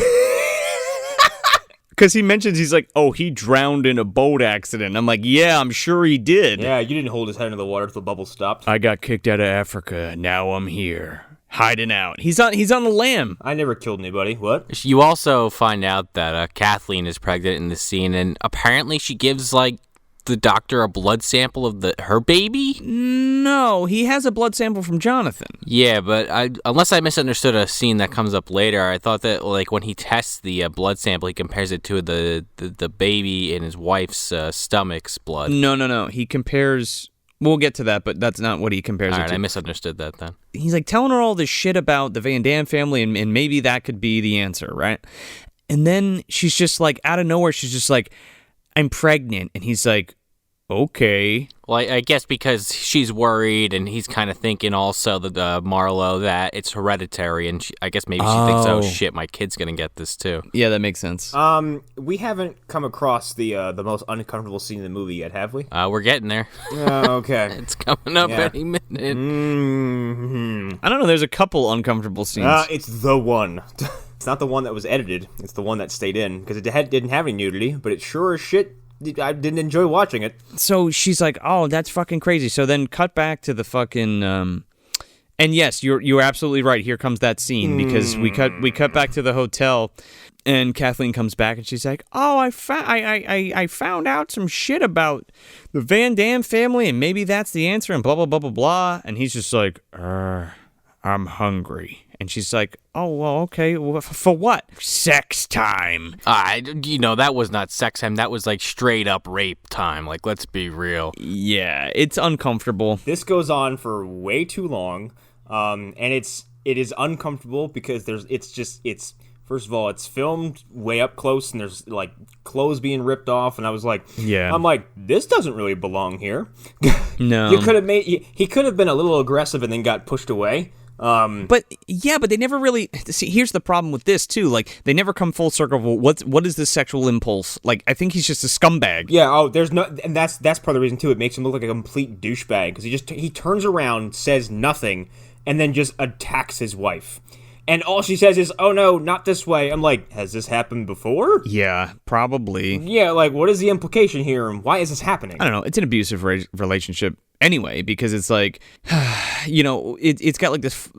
because he mentions, he's like, oh, he drowned in a boat accident. I'm like, yeah, I'm sure he did. Yeah, you didn't hold his head in the water till the bubble stopped. I got kicked out of Africa. Now I'm here, hiding out. He's on the lam. I never killed anybody. What? you also find out that Kathleen is pregnant in the scene, and apparently she gives, like, the doctor a blood sample of her baby? No, he has a blood sample from Jonathan. Yeah, but unless I misunderstood a scene that comes up later, I thought that, like, when he tests the blood sample, he compares it to the baby in his wife's stomach's blood. No. He compares... We'll get to that, but that's not what he compares it to. I misunderstood that then. He's, like, telling her all this shit about the Van Dam family, and maybe that could be the answer, right? And then she's just, like, out of nowhere, she's just like, I'm pregnant. And he's like, okay. Well, I guess because she's worried, and he's kind of thinking also that Marlowe that it's hereditary, and I guess maybe she thinks, oh shit, my kid's gonna get this too. Yeah, that makes sense. We haven't come across the most uncomfortable scene in the movie yet, have we? We're getting there. Okay. It's coming up any minute. Mm-hmm. I don't know. There's a couple uncomfortable scenes. It's the one. It's not the one that was edited. It's the one that stayed in because it didn't have any nudity, but it sure as shit. I didn't enjoy watching it. So she's like, oh, that's fucking crazy. So then cut back to the fucking... and yes, you're absolutely right. Here comes that scene because we cut back to the hotel, and Kathleen comes back and she's like, oh, I found out some shit about the Van Dam family, and maybe that's the answer, and blah, blah, blah, blah, blah. And he's just like, I'm hungry. And she's like, oh, well, okay. Well, for what? Sex time. That was not sex time. That was like straight up rape time. Like, let's be real. Yeah, it's uncomfortable. This goes on for way too long, and it is uncomfortable because it's first of all, it's filmed way up close, and there's like clothes being ripped off, and I was like, I'm like, this doesn't really belong here. No, he could have been a little aggressive and then got pushed away. But they never really see. Here's the problem with this too. Like, they never come full circle. What is this sexual impulse? Like, I think he's just a scumbag. Yeah. Oh, there's no, and that's part of the reason too. It makes him look like a complete douchebag because he turns around, says nothing, and then just attacks his wife. And all she says is, "Oh no, not this way." I'm like, has this happened before? Yeah, probably. Yeah, like, what is the implication here, and why is this happening? I don't know. It's an abusive relationship anyway, because it's like, it's got like this.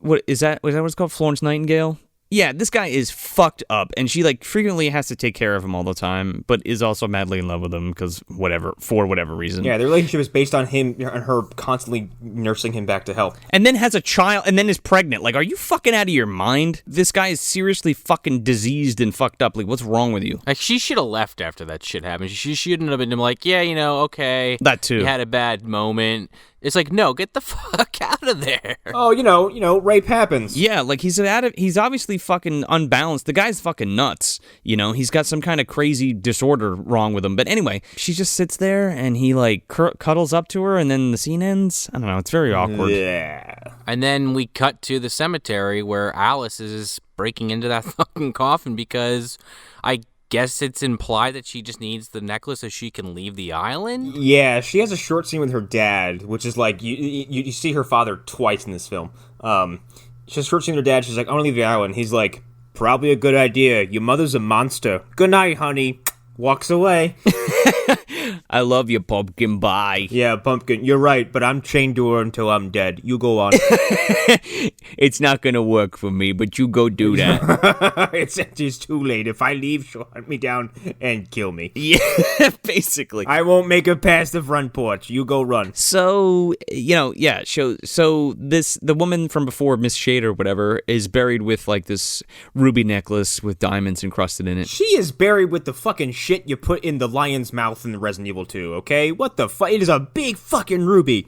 What is that? Was that what it's called? Florence Nightingale? Yeah, this guy is fucked up, and she like frequently has to take care of him all the time, but is also madly in love with him for whatever reason. Yeah, the relationship is based on him and her constantly nursing him back to health. And then has a child, and then is pregnant. Like, are you fucking out of your mind? This guy is seriously fucking diseased and fucked up. Like, what's wrong with you? Like, she should have left after that shit happened. She shouldn't have been like, yeah, okay. That too. You had a bad moment. It's like, no, get the fuck out of there. Oh, rape happens. Yeah, like he's obviously fucking unbalanced. The guy's fucking nuts. He's got some kind of crazy disorder wrong with him. But anyway, she just sits there and he like cuddles up to her and then the scene ends. I don't know. It's very awkward. Yeah. And then we cut to the cemetery where Alice is breaking into that fucking coffin because I guess it's implied that she just needs the necklace so she can leave the island. Yeah, she has a short scene with her dad, which is like you see her father twice in this film. She has a short scene with her dad. She's like, I want to leave the island. He's like, probably a good idea. Your mother's a monster. Good night, honey. Walks away. I love you, pumpkin. Bye. Yeah, pumpkin. You're right, but I'm chained to her until I'm dead. You go on. It's not gonna work for me, but you go do that. It's too late. If I leave, she'll hunt me down and kill me. Yeah, basically. I won't make it past the front porch. You go run. So, the woman from before, Miss Shade or whatever, is buried with like this ruby necklace with diamonds encrusted in it. She is buried with the fucking shit you put in the lion's mouth in the Resident Evil 2, okay? What the fuck? It is a big fucking ruby.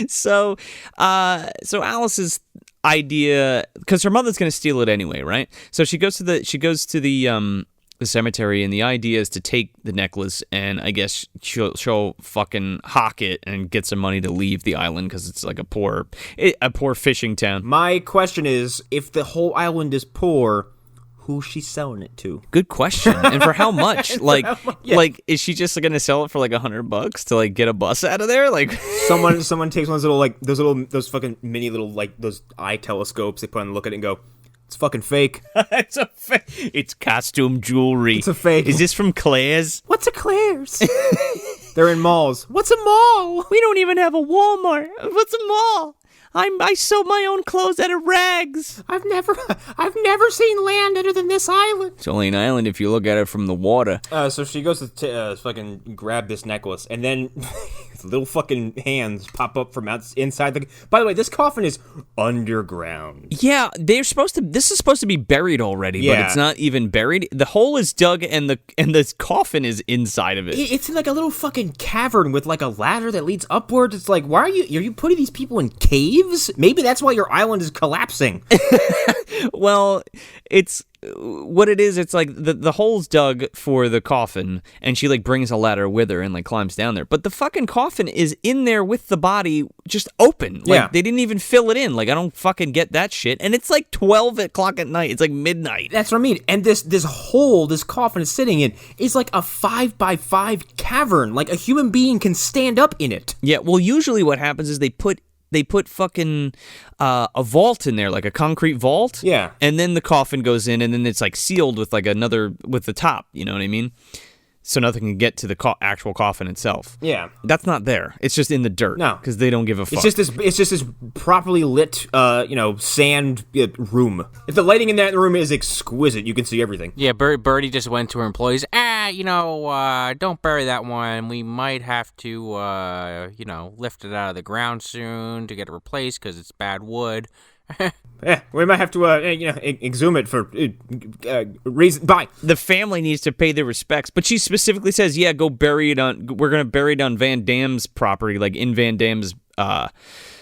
So Alice's idea, because her mother's going to steal it anyway, right? So she goes to the cemetery, and the idea is to take the necklace, and I guess she'll fucking hawk it and get some money to leave the island because it's like a poor fishing town. My question is, if the whole island is poor, who's she selling it to? Good question. And for how much? Like, is she just gonna sell it for like $100 to like get a bus out of there? Like, someone takes one of those fucking mini little like those eye telescopes they put on and look at it and go, it's fucking fake. It's a fake. It's costume jewelry. It's a fake. Is this from Claire's? What's a Claire's? They're in malls. What's a mall? We don't even have a Walmart. What's a mall? I sew my own clothes out of rags. I've never seen land other than this island. It's only an island if you look at it from the water. So she goes to fucking grab this necklace, and then little fucking hands pop up from inside the. By the way, this coffin is underground. Yeah, this is supposed to be buried already, but it's not even buried. The hole is dug, and the coffin is inside of it. It's like a little fucking cavern with like a ladder that leads upwards. It's like, why are you putting these people in caves? Maybe that's why your island is collapsing. Well, it's what it is. It's like the hole's dug for the coffin, and she like brings a ladder with her and like climbs down there. But the fucking coffin is in there with the body just open. Like, they didn't even fill it in. Like, I don't fucking get that shit. And it's like 12 o'clock at night. It's like midnight. That's what I mean. And this hole this coffin is sitting in is like a 5x5 cavern. Like, a human being can stand up in it. Yeah. Well, usually what happens is they put fucking a vault in there, like a concrete vault. Yeah. And then the coffin goes in, and then it's like sealed with like with the top. You know what I mean? so nothing can get to the actual coffin itself. Yeah. That's not there. It's just in the dirt. No. Because they don't give a fuck. It's just this properly lit, sand room. If the lighting in that room is exquisite, you can see everything. Yeah, Birdie just went to her employees. Don't bury that one. We might have to, lift it out of the ground soon to get it replaced because it's bad wood. We might have to, exhume it for reason. Bye. The family needs to pay their respects, but she specifically says, "Yeah, go bury it on. We're gonna bury it on Van Dam's property, like in Van Dam's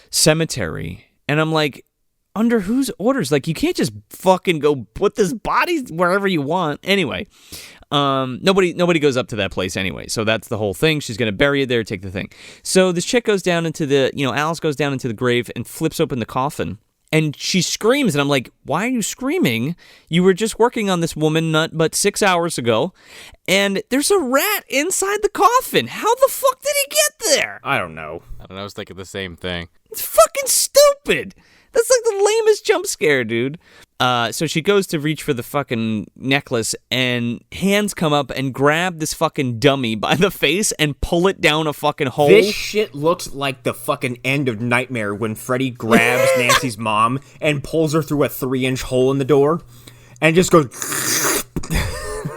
cemetery." And I'm like, under whose orders? Like, you can't just fucking go put this body wherever you want. Anyway, nobody goes up to that place anyway. So that's the whole thing. She's gonna bury it there, take the thing. So this chick goes down into Alice goes down into the grave and flips open the coffin. And she screams, and I'm like, why are you screaming? You were just working on this woman but 6 hours ago, and there's a rat inside the coffin. How the fuck did he get there? I don't know. I was thinking the same thing. It's fucking stupid. That's like the lamest jump scare, dude. So she goes to reach for the fucking necklace, and hands come up and grab this fucking dummy by the face and pull it down a fucking hole. This shit looks like the fucking end of Nightmare when Freddy grabs Nancy's mom and pulls her through a 3-inch hole in the door and just goes...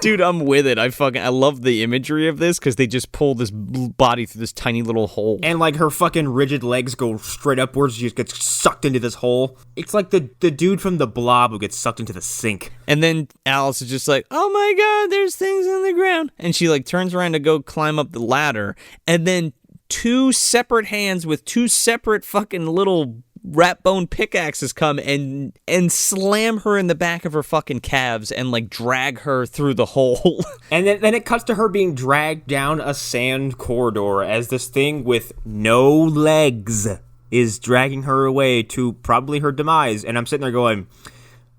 Dude, I'm with it. I love the imagery of this because they just pull this body through this tiny little hole. And like her fucking rigid legs go straight upwards. She just gets sucked into this hole. It's like the dude from The Blob who gets sucked into the sink. And then Alice is just like, oh my God, there's things on the ground. And she like turns around to go climb up the ladder. And then 2 separate hands with 2 separate fucking little rat bone pickaxes come and slam her in the back of her fucking calves and like drag her through the hole. And then it cuts to her being dragged down a sand corridor as this thing with no legs is dragging her away to probably her demise. And I'm sitting there going,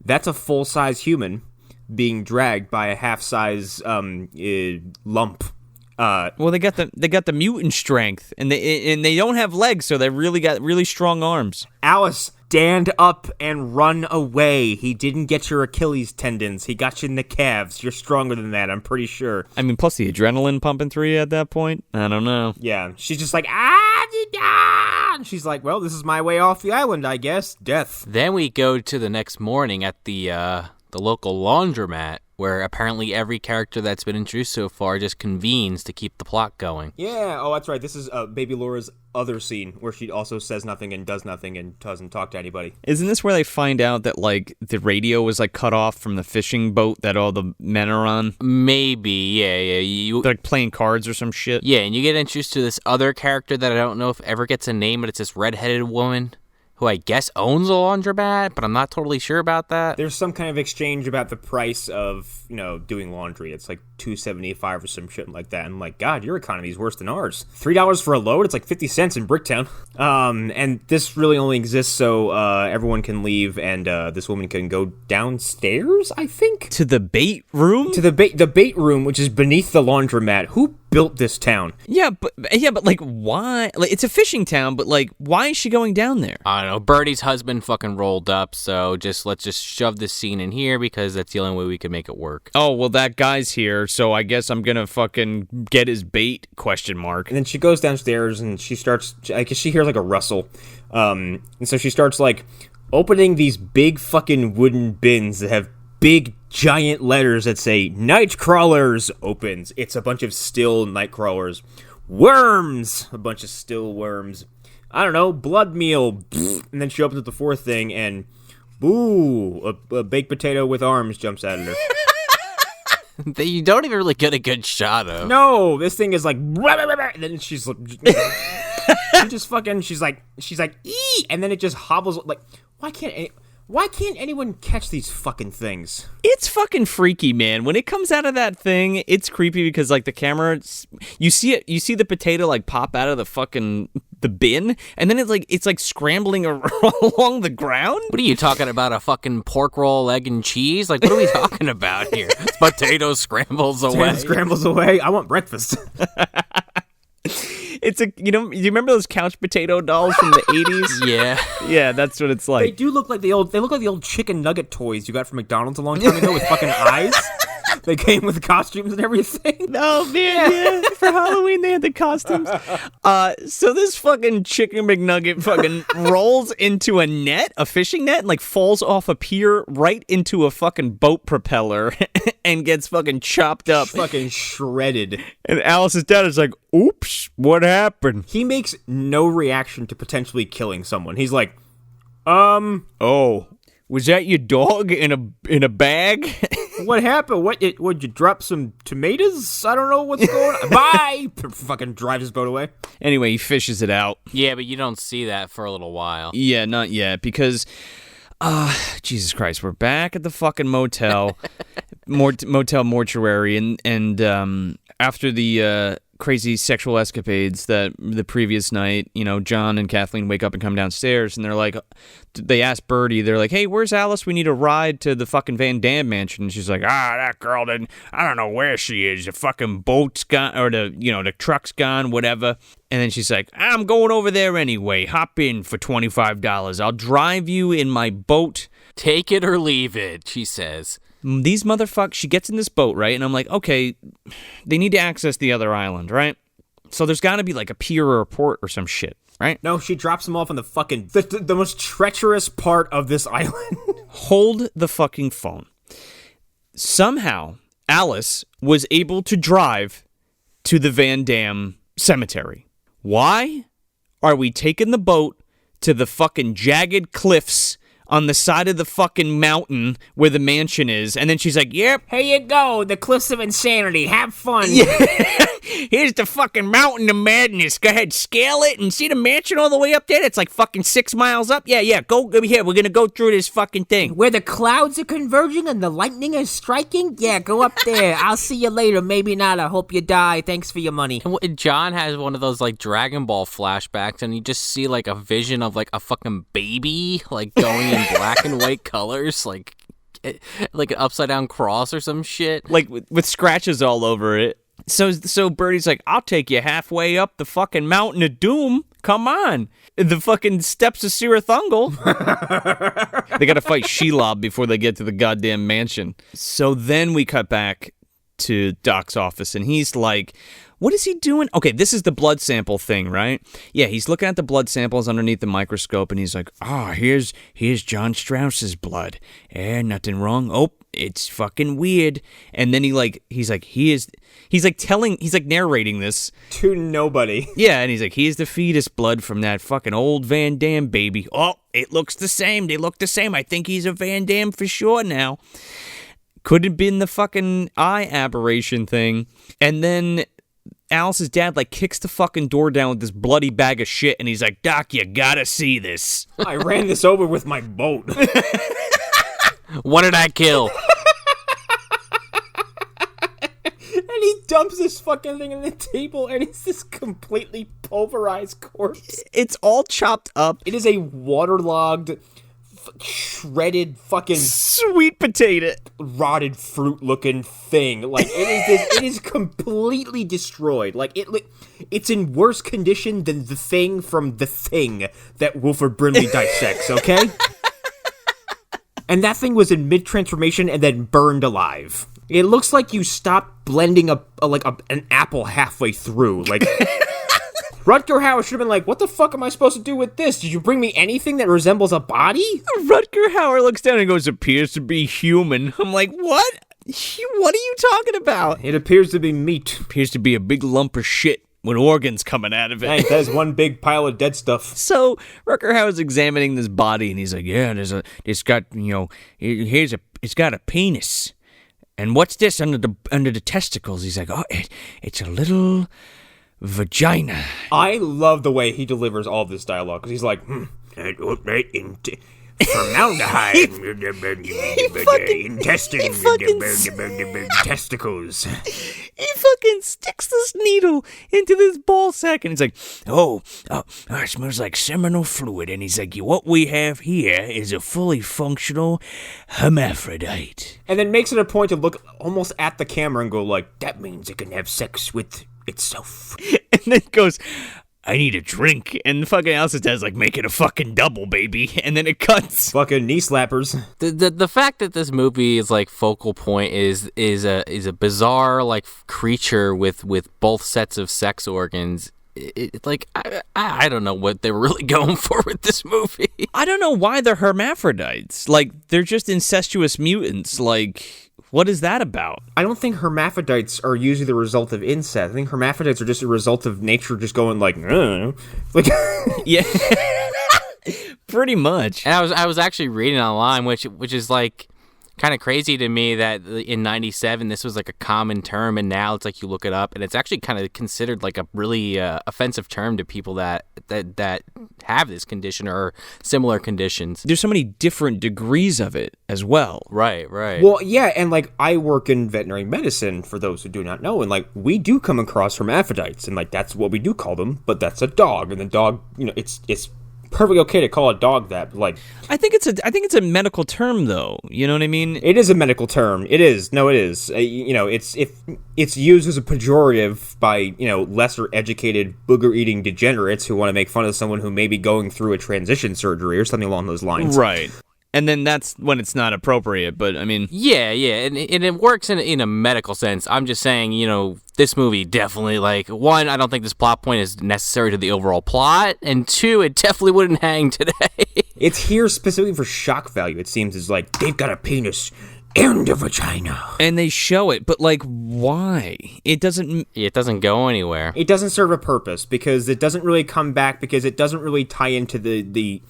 that's a full-size human being dragged by a half-size lump. Well, they got the mutant strength, and they don't have legs, so they really got really strong arms. Alice, stand up and run away. He didn't get your Achilles tendons. He got you in the calves. You're stronger than that, I'm pretty sure. I mean, plus the adrenaline pumping through you at that point. I don't know. Yeah, she's just like, she's like, well, this is my way off the island, I guess. Death. Then we go to the next morning at the local laundromat, where apparently every character that's been introduced so far just convenes to keep the plot going. Yeah, oh, that's right. This is Baby Laura's other scene, where she also says nothing and does nothing and doesn't talk to anybody. Isn't this where they find out that, like, the radio was, like, cut off from the fishing boat that all the men are on? Maybe, yeah. They're, like, playing cards or some shit? Yeah, and you get introduced to this other character that I don't know if ever gets a name, but it's this redheaded woman who I guess owns a laundromat, but I'm not totally sure about that. There's some kind of exchange about the price of, doing laundry. It's like $2.75 or some shit like that. And I'm like, God, your economy is worse than ours. $3 for a load? It's like 50 cents in Bricktown. And this really only exists so everyone can leave and this woman can go downstairs, I think? To the bait room? To the bait room, which is beneath the laundromat. Who built this town? Yeah, but like, why? Like, it's a fishing town, but like, why is she going down there? I don't know. Birdie's husband fucking rolled up, so let's just shove this scene in here because that's the only way we can make it work. Oh, well, that guy's here, so I guess I'm gonna fucking get his bait, ? And then she goes downstairs and she starts, I guess she hears like a rustle. And so she starts like opening these big fucking wooden bins that have big giant letters that say night crawlers. Opens. It's a bunch of still night crawlers. Worms. A bunch of still worms. I don't know. Blood meal. And then she opens up the 4th thing and boo, a baked potato with arms jumps out of her. That you don't even really get a good shot of. No, this thing is like, and then she's like, she's like, ee, and then it just hobbles. Like, why can't anyone catch these fucking things? It's fucking freaky, man. When it comes out of that thing, it's creepy because like the camera, you see the potato like pop out of the bin, and then it's like scrambling along the ground. What are you talking about? A fucking pork roll, egg and cheese? Like, what are we talking about here? Potato scrambles away. Scrambles away. I want breakfast. It's you remember those couch potato dolls from the 80s? Yeah, that's what it's like. They look like the old chicken nugget toys you got from McDonald's a long time ago with fucking eyes. They came with costumes and everything. Oh man, yeah. For Halloween they had the costumes. So this fucking chicken McNugget fucking rolls into a net, a fishing net, and like falls off a pier right into a fucking boat propeller and gets fucking chopped up. Fucking shredded. And Alice's dad is like, oops, what happened? He makes no reaction to potentially killing someone. He's like, Oh, was that your dog in a bag? what happened? Would you drop some tomatoes? I don't know what's going on. Bye! Fucking drives his boat away. Anyway, he fishes it out. Yeah, but you don't see that for a little while. Yeah, not yet, because, Jesus Christ, we're back at the fucking motel, motel mortuary, and after the crazy sexual escapades that the previous night, John and Kathleen wake up and come downstairs, and they're like, they ask Birdie, they're like, hey, where's Alice? We need a ride to the fucking Van Damme mansion. And she's like, that girl didn't, I don't know where she is. The fucking boat's gone, or the truck's gone, whatever. And then she's like, I'm going over there anyway. Hop in for $25. I'll drive you in my boat. Take it or leave it, she says. These motherfuckers, she gets in this boat, right? And I'm like, okay, they need to access the other island, right? So there's got to be like a pier or a port or some shit, right? No, she drops him off on the fucking, the most treacherous part of this island. Hold the fucking phone. Somehow, Alice was able to drive to the Van Damme cemetery. Why are we taking the boat to the fucking jagged cliffs on the side of the fucking mountain where the mansion is? And then she's like, yep. Here you go, the cliffs of insanity. Have fun. Yeah. Here's the fucking mountain of madness. Go ahead, scale it and see the mansion all the way up there. It's like fucking 6 miles up. Yeah, go here. We're going to go through this fucking thing. Where the clouds are converging and the lightning is striking? Yeah, go up there. I'll see you later. Maybe not. I hope you die. Thanks for your money. And John has one of those like Dragon Ball flashbacks, and you just see like a vision of like a fucking baby like going in black and white colors, like an upside down cross or some shit, like with scratches all over it. So Birdie's like, I'll take you halfway up the fucking mountain of doom. Come on. The fucking steps of Sirathungal. They got to fight Shelob before they get to the goddamn mansion. So then we cut back to Doc's office, and he's like, what is he doing? Okay, this is the blood sample thing, right? Yeah, he's looking at the blood samples underneath the microscope, and he's like, here's John Strauss's blood. Nothing wrong. Oh, it's fucking weird. And then he's narrating this to nobody. Yeah, and he's like, here's the fetus blood from that fucking old Van Damme baby. Oh, it looks the same. They look the same. I think he's a Van Damme for sure now. Could have been the fucking eye aberration thing. And then Alice's dad kicks the fucking door down with this bloody bag of shit, and he's like, Doc, you gotta see this. I ran this over with my boat. What did I kill? And he dumps this fucking thing on the table, and it's this completely pulverized corpse. It's all chopped up. It is a waterlogged, shredded fucking sweet potato, rotted fruit looking thing. It is completely destroyed. It's in worse condition than the thing from The Thing that Wilford Brimley dissects, okay? And that thing was in mid-transformation and then burned alive. It looks like you stopped blending an apple halfway through. Rutger Hauer should have been like, what the fuck am I supposed to do with this? Did you bring me anything that resembles a body? Rutger Hauer looks down and goes, appears to be human. I'm like, what? What are you talking about? It appears to be meat. Appears to be a big lump of shit with organs coming out of it. Hey, that's one big pile of dead stuff. So Rutger Hauer's examining this body, and he's like, yeah, it's got a penis. And what's this under the testicles? He's like, it's a little vagina. I love the way he delivers all this dialogue, because he's like, formaldehyde, testicles. He fucking sticks this needle into this ball sack, and he's like, it smells like seminal fluid. And he's like, what we have here is a fully functional hermaphrodite. And then makes it a point to look almost at the camera and go that means it can have sex with itself. And then goes, I need a drink. And fucking Alice's dad's like, make it a fucking double, baby. And then it cuts. Fucking knee slappers. The fact that this movie is like focal point is a bizarre like creature with both sets of sex organs. Like I don't know what they were really going for with this movie. I don't know why they're hermaphrodites. Like, they're just incestuous mutants. Like, what is that about? I don't think hermaphrodites are usually the result of incest. I think hermaphrodites are just a result of nature just going like, like Yeah. Pretty much. And I was actually reading online, which is like kind of crazy to me that in 97 this was like a common term, and now it's like you look it up and it's actually kind of considered like a really offensive term to people that have this condition or similar conditions. There's so many different degrees of it as well. Right. Well, yeah, and like I work in veterinary medicine, for those who do not know, and like we do come across hermaphrodites, and like that's what we do call them, but that's a dog, and the dog, it's perfectly okay to call a dog that, but like I think it's a medical term though. You know what I mean? it is a medical term. It is. No, it is. It's used as a pejorative by, lesser educated booger eating degenerates who want to make fun of someone who may be going through a transition surgery or something along those lines. Right. And then that's when it's not appropriate, but I mean... Yeah, and it works in a medical sense. I'm just saying, this movie definitely, like, one, I don't think this plot point is necessary to the overall plot, and two, it definitely wouldn't hang today. It's here specifically for shock value, it seems, is like, they've got a penis and a vagina. And they show it, but, like, why? It doesn't go anywhere. It doesn't serve a purpose, because it doesn't really come back, because it doesn't really tie into the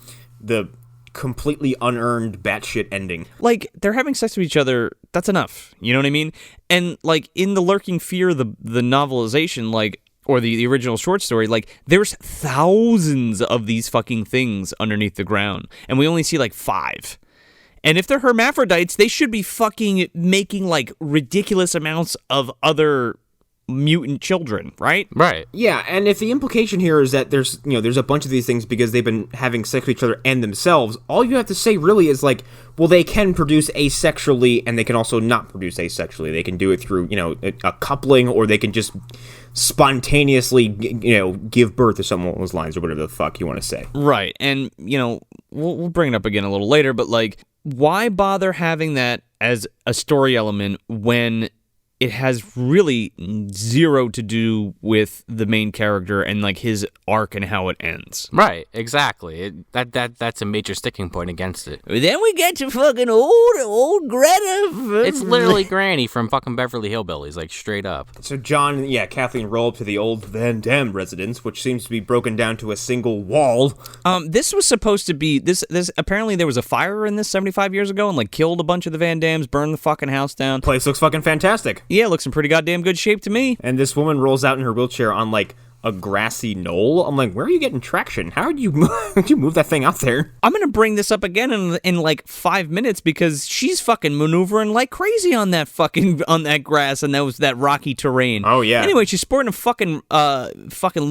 completely unearned batshit ending. Like, they're having sex with each other, that's enough. You know what I mean? And, like, in The Lurking Fear, the novelization, like, or the original short story, like, there's thousands of these fucking things underneath the ground, and we only see, like, 5. And if they're hermaphrodites, they should be fucking making, like, ridiculous amounts of other mutant children, right? Right. Yeah, and if the implication here is that there's a bunch of these things because they've been having sex with each other and themselves, all you have to say really is like, well, they can produce asexually and they can also not produce asexually. They can do it through, a coupling, or they can just spontaneously, give birth to someone along those lines, or whatever the fuck you want to say. Right. And, we'll bring it up again a little later, but like, why bother having that as a story element when it has really zero to do with the main character and like his arc and how it ends? Right, exactly. That's a major sticking point against it. Then we get to fucking old Greta. It's literally Granny from fucking Beverly Hillbillies, like straight up. So John, Kathleen roll up to the old Van Damme residence, which seems to be broken down to a single wall. This was supposed to be this. Apparently there was a fire in this 75 years ago and like killed a bunch of the Van Dams, burned the fucking house down. Place looks fucking fantastic. Yeah, it looks in pretty goddamn good shape to me. And this woman rolls out in her wheelchair on like a grassy knoll. I'm like, where are you getting traction? How'd you move that thing out there? I'm gonna bring this up again in like 5 minutes because she's fucking maneuvering like crazy on that grass and that rocky terrain. Oh yeah. Anyway, she's sporting a fucking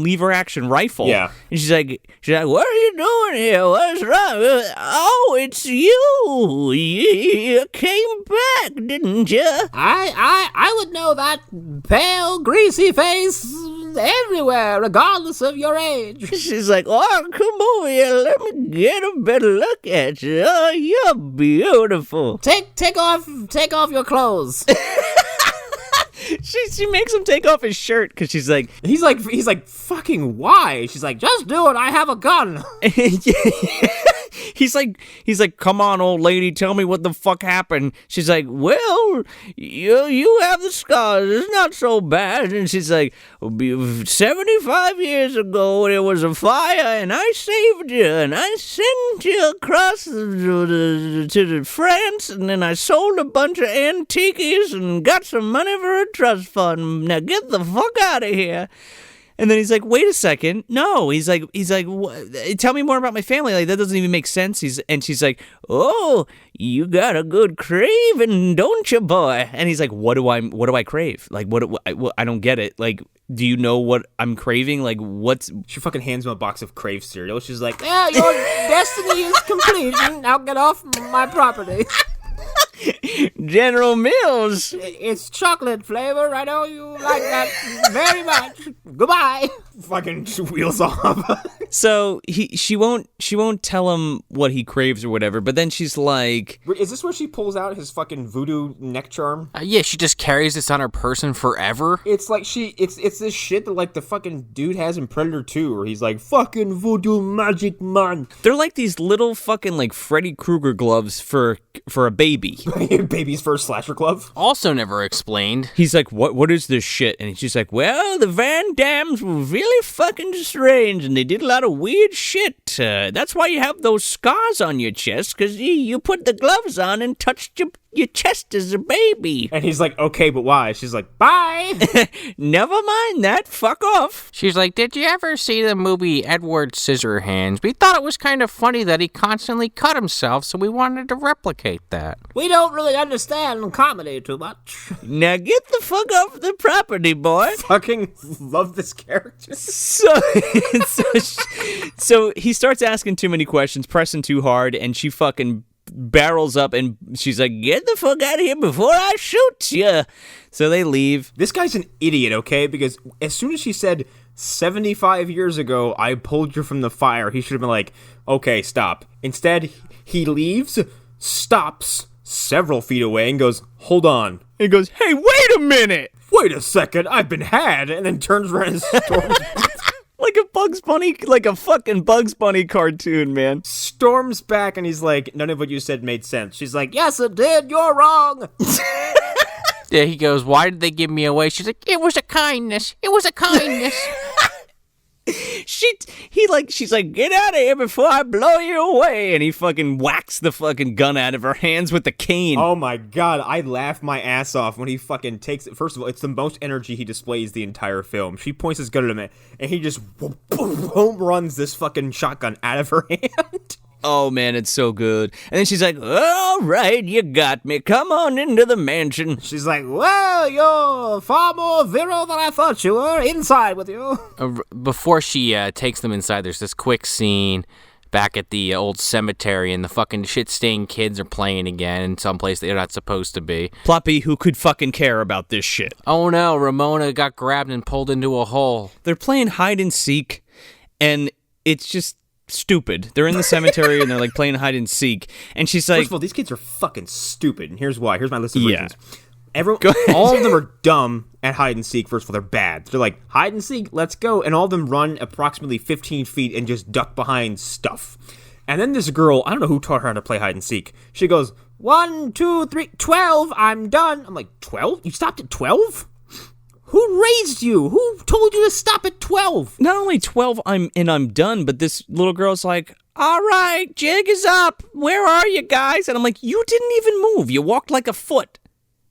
lever action rifle. Yeah. And she's like, what are you doing here? What's wrong? Oh, it's you. You came back, didn't you? I would know that pale, greasy face everywhere, regardless of your age. She's like, oh, come over here. Let me get a better look at you. Oh, you're beautiful. Take off your clothes. She makes him take off his shirt because she's like... He's like, fucking why? She's like, just do it. I have a gun. He's like, come on, old lady, tell me what the fuck happened. She's like, well, you have the scars. It's not so bad. And she's like, 75 years ago, there was a fire, and I saved you, and I sent you across to France, and then I sold a bunch of antiques and got some money for a trust fund. Now get the fuck out of here. And then he's like, wait a second. No, he's like, tell me more about my family. Like, that doesn't even make sense. And she's like, oh, you got a good craving, don't you, boy? And he's like, what do I crave? Like, I don't get it. Like, do you know what I'm craving? Like, what's... She fucking hands him a box of Crave cereal. She's like, yeah, your destiny is complete. Now get off my property. General Mills. It's chocolate flavor. I know you like that very much. Goodbye. Fucking wheels off. So she won't tell him what he craves or whatever, but then she's like, Is this where she pulls out his fucking voodoo neck charm? Yeah, she just carries this on her person forever. It's like it's this shit that like the fucking dude has in Predator 2, where he's like, fucking voodoo magic man. they're like these little fucking like Freddy Krueger gloves for a baby. Baby's first slasher glove. Also never explained. He's like, what is this shit? And she's like, well, the Van Dams were really fucking strange, and they did a lot of weird shit. That's why you have those scars on your chest, because you put the gloves on and touched your chest as a baby. And he's like, okay, but why? She's like, bye. Never mind that. Fuck off. She's like, did you ever see the movie Edward Scissorhands? We thought it was kind of funny that he constantly cut himself, so we wanted to replicate that. We don't really understand comedy too much. Now get the fuck off the property, boy. Fucking love this character. So he starts asking too many questions, pressing too hard, and she fucking barrels up and she's like, get the fuck out of here before I shoot you. So they leave. This guy's an idiot, okay? Because as soon as she said 75 years ago, I pulled you from the fire, he should have been like, okay, stop. Instead, he leaves, stops several feet away and goes, hold on. He goes, hey, wait a minute. Wait a second, I've been had. And then turns around and storms. Like a Bugs Bunny, like a fucking Bugs Bunny cartoon, man. Storms back and he's like, none of what you said made sense. She's like, yes, it did. You're wrong. Yeah, he goes, why did they give me away? She's like, it was a kindness. It was a kindness. She's like, get out of here before I blow you away. And he fucking whacks the fucking gun out of her hands with the cane. Oh my god, I laughed my ass off when he fucking takes it. First of all, it's the most energy he displays the entire film. She points his gun at him and he just home runs this fucking shotgun out of her hand. Oh man, it's so good. And then she's like, all right, you got me. Come on into the mansion. She's like, well, you're far more virile than I thought you were. Inside with you. Before she takes them inside, there's this quick scene back at the old cemetery, and the fucking shit-stained kids are playing again in some place they're not supposed to be. Ploppy, who could fucking care about this shit? Oh no, Ramona got grabbed and pulled into a hole. They're playing hide and seek, and it's just stupid. They're in the cemetery and they're like playing hide and seek, and she's like, first of all, these kids are fucking stupid, and here's why. Here's my list of reasons. Go ahead. All of them are dumb at hide and seek. First of all, they're bad. They're like, hide and seek, let's go. And all of them run approximately 15 feet and just duck behind stuff. And then this girl, I don't know who taught her how to play hide and seek. She goes, 1, 2, 3, 12, I'm done. I'm like, 12? You stopped at 12? Who raised you? Who told you to stop at 12? Not only 12, I'm done, but this little girl's like, all right, jig is up. Where are you guys? And I'm like, you didn't even move. You walked like a foot.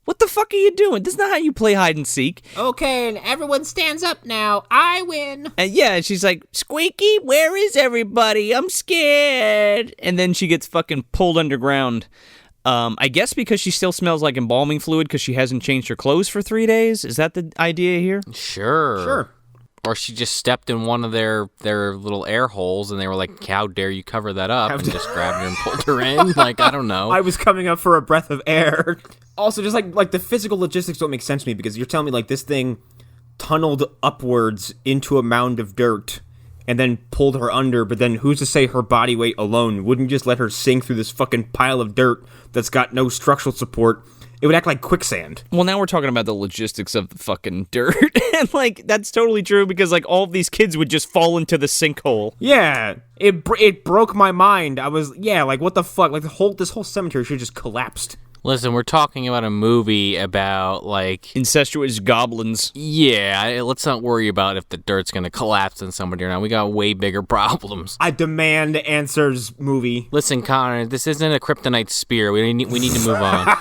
What the fuck are you doing? This is not how you play hide and seek. Okay, and everyone stands up now. I win. And yeah, she's like, Squeaky, where is everybody? I'm scared. And then she gets fucking pulled underground. I guess because she still smells like embalming fluid because she hasn't changed her clothes for 3 days. Is that the idea here? Sure. Or she just stepped in one of their little air holes, and they were like, how dare you cover that up, and just grabbed her and pulled her in. Like, I don't know. I was coming up for a breath of air. Also, just like the physical logistics don't make sense to me, because you're telling me like this thing tunneled upwards into a mound of dirt and then pulled her under, but then who's to say her body weight alone wouldn't just let her sink through this fucking pile of dirt that's got no structural support? It would act like quicksand. Well, now we're talking about the logistics of the fucking dirt. And, like, that's totally true because, like, all of these kids would just fall into the sinkhole. Yeah. It broke my mind. I was, like, what the fuck? Like, this whole cemetery should have just collapsed. Listen, we're talking about a movie about, like... incestuous goblins. Yeah, let's not worry about if the dirt's gonna collapse on somebody or not. We got way bigger problems. I demand answers, movie. Listen, Connor, this isn't a kryptonite spear. We need to move on.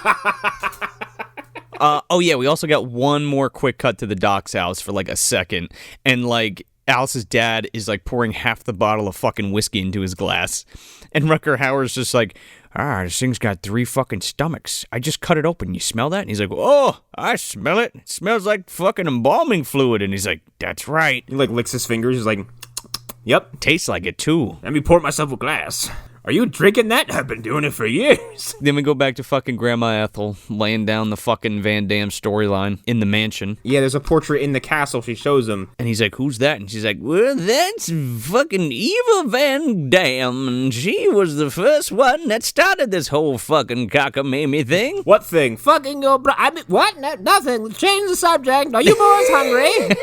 Oh yeah, we also got one more quick cut to the Doc's house for like a second, and like Alice's dad is like pouring half the bottle of fucking whiskey into his glass, and Rutger Hauer's just like, this thing's got 3 fucking stomachs. I just cut it open. You smell that? And he's like, oh, I smell it. It smells like fucking embalming fluid. And he's like, that's right. He like licks his fingers. He's like, yep. Tastes like it too. Let me pour myself a glass. Are you drinking that? I've been doing it for years. Then we go back to fucking Grandma Ethel laying down the fucking Van Damme storyline in the mansion. Yeah, there's a portrait in the castle. She shows him. And he's like, who's that? And she's like, well, that's fucking Eva Van Damme. And she was the first one that started this whole fucking cockamamie thing. What thing? Fucking your what? Nothing. Change the subject. Are you boys hungry?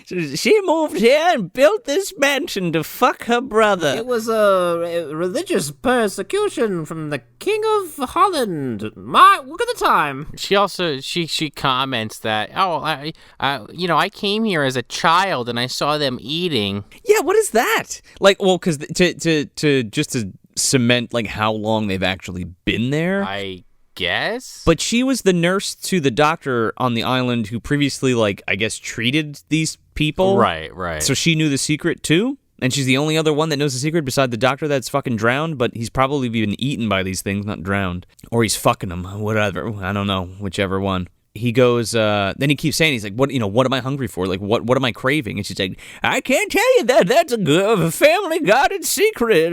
She moved here and built this mansion to fuck her brother. It was a religious persecution from the King of Holland. Look at the time. She also she comments that I came here as a child and I saw them eating. Yeah, what is that? Like, well, because to cement like how long they've actually been there. I guess. But she was the nurse to the doctor on the island who previously, like, I guess, treated these people. Right. So she knew the secret too? And she's the only other one that knows the secret beside the doctor that's fucking drowned, but he's probably been eaten by these things, not drowned. Or he's fucking them, whatever. I don't know, whichever one. He goes, then he keeps saying, he's like, what am I hungry for? Like, what am I craving? And she's like, I can't tell you that. That's a family guarded secret.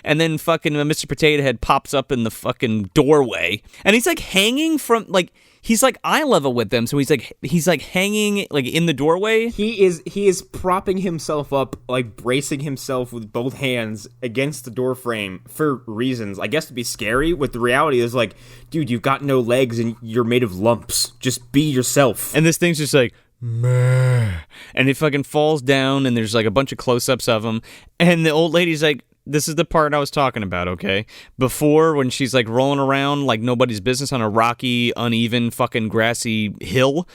And then fucking Mr. Potato Head pops up in the fucking doorway. And he's like hanging from, like, he's like eye level with them. So he's like hanging like in the doorway. He is propping himself up, like bracing himself with both hands against the door frame for reasons, I guess, to be scary. With the reality is like, dude, you've got no legs and you're made of lumps. Just be yourself. And this thing's just like, meh. And it fucking falls down and there's like a bunch of close-ups of him. And the old lady's like, this is the part I was talking about, okay? Before, when she's like rolling around like nobody's business on a rocky, uneven, fucking grassy hill,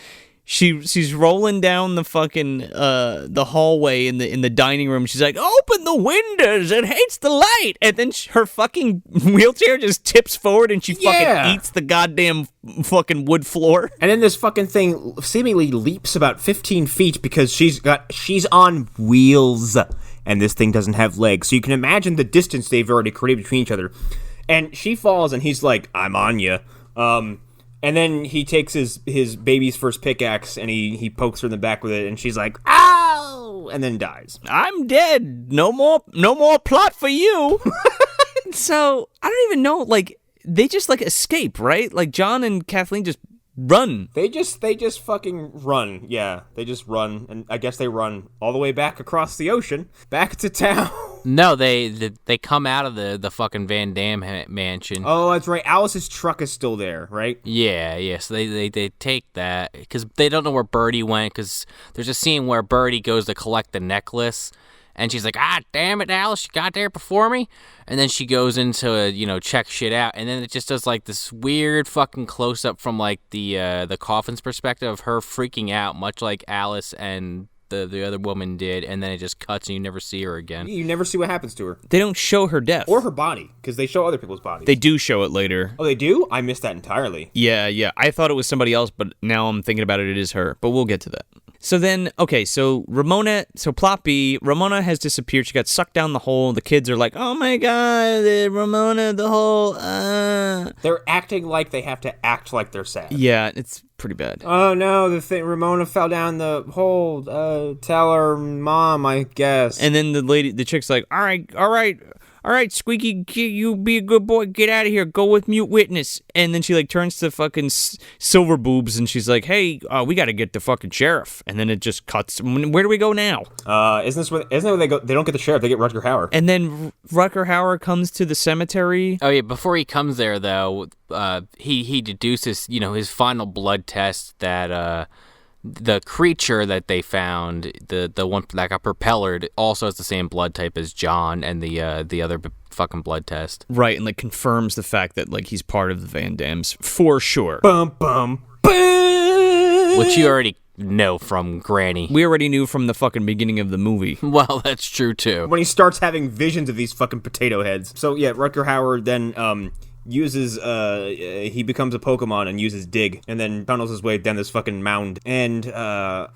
she's rolling down the fucking the hallway in the dining room. She's like, open the windows, it hates the light. And then her fucking wheelchair just tips forward and she fucking eats the goddamn fucking wood floor. And then this fucking thing seemingly leaps about 15 feet because she's on wheels. And this thing doesn't have legs. So you can imagine the distance they've already created between each other. And she falls, and he's like, I'm on you. And then he takes his baby's first pickaxe, and he pokes her in the back with it, and she's like, ow! And then dies. I'm dead. No more plot for you. So, I don't even know, like, they just, like, escape, right? Like, John and Kathleen just run. They just fucking run. Yeah, they just run, and I guess they run all the way back across the ocean, back to town. No, they come out of the fucking Van Damme mansion. Oh, that's right. Alice's truck is still there, right? Yeah. So they take that because they don't know where Birdie went. Because there's a scene where Birdie goes to collect the necklace. And she's like, damn it, Alice, you got there before me? And then she goes into, check shit out. And then it just does, like, this weird fucking close-up from, like, the coffin's perspective of her freaking out, much like Alice and the other woman did. And then it just cuts and you never see her again. You never see what happens to her. They don't show her death. Or her body, because they show other people's bodies. They do show it later. Oh, they do? I missed that entirely. Yeah. I thought it was somebody else, but now I'm thinking about it, it is her. But we'll get to that. So then, okay, so plot B, Ramona has disappeared. She got sucked down the hole. The kids are like, oh my God, Ramona, the hole. They're acting like they have to act like they're sad. Yeah, it's pretty bad. Oh no, Ramona fell down the hole. Tell her mom, I guess. And then the chick's like, all right, Squeaky, you be a good boy. Get out of here. Go with mute witness. And then she like turns to fucking Silver Boobs and she's like, hey, we got to get the fucking sheriff. And then it just cuts. Where do we go now? Isn't it where they go? They don't get the sheriff. They get Rutger Hauer. And then Rutger Hauer comes to the cemetery. Oh yeah, before he comes there though, he deduces, his final blood test that the creature that they found, the one that got propellered, also has the same blood type as John and the other fucking blood test. Right, and like confirms the fact that like he's part of the Van Dams for sure. Bum bum bum. Which you already know from Granny. We already knew from the fucking beginning of the movie. Well, that's true too. When he starts having visions of these fucking potato heads. So yeah, Rutger Hauer then uses he becomes a Pokemon and uses Dig and then tunnels his way down this fucking mound and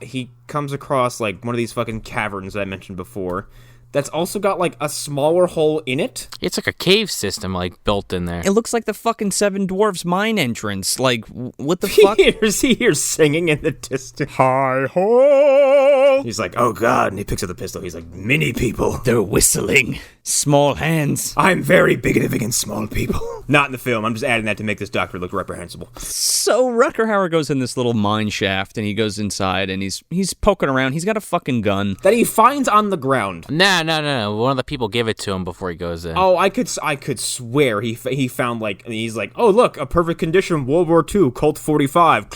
he comes across like one of these fucking caverns that I mentioned before that's also got like a smaller hole in it. It's like a cave system like built in there. It looks like the fucking Seven Dwarfs mine entrance. Like what the fuck? He hears singing in the distance. Hi ho pistol? He's like, oh god, and he picks up the pistol. He's like, mini people. They're whistling. Small hands. I'm very bigoted against small people. Not in the film. I'm just adding that to make this doctor look reprehensible. So Rutger Hauer goes in this little mine shaft, and he goes inside, and he's poking around. He's got a fucking gun. That he finds on the ground. No. One of the people give it to him before he goes in. Oh, I could swear he found, like, and he's like, oh, look, a perfect condition, World War II, Colt 45.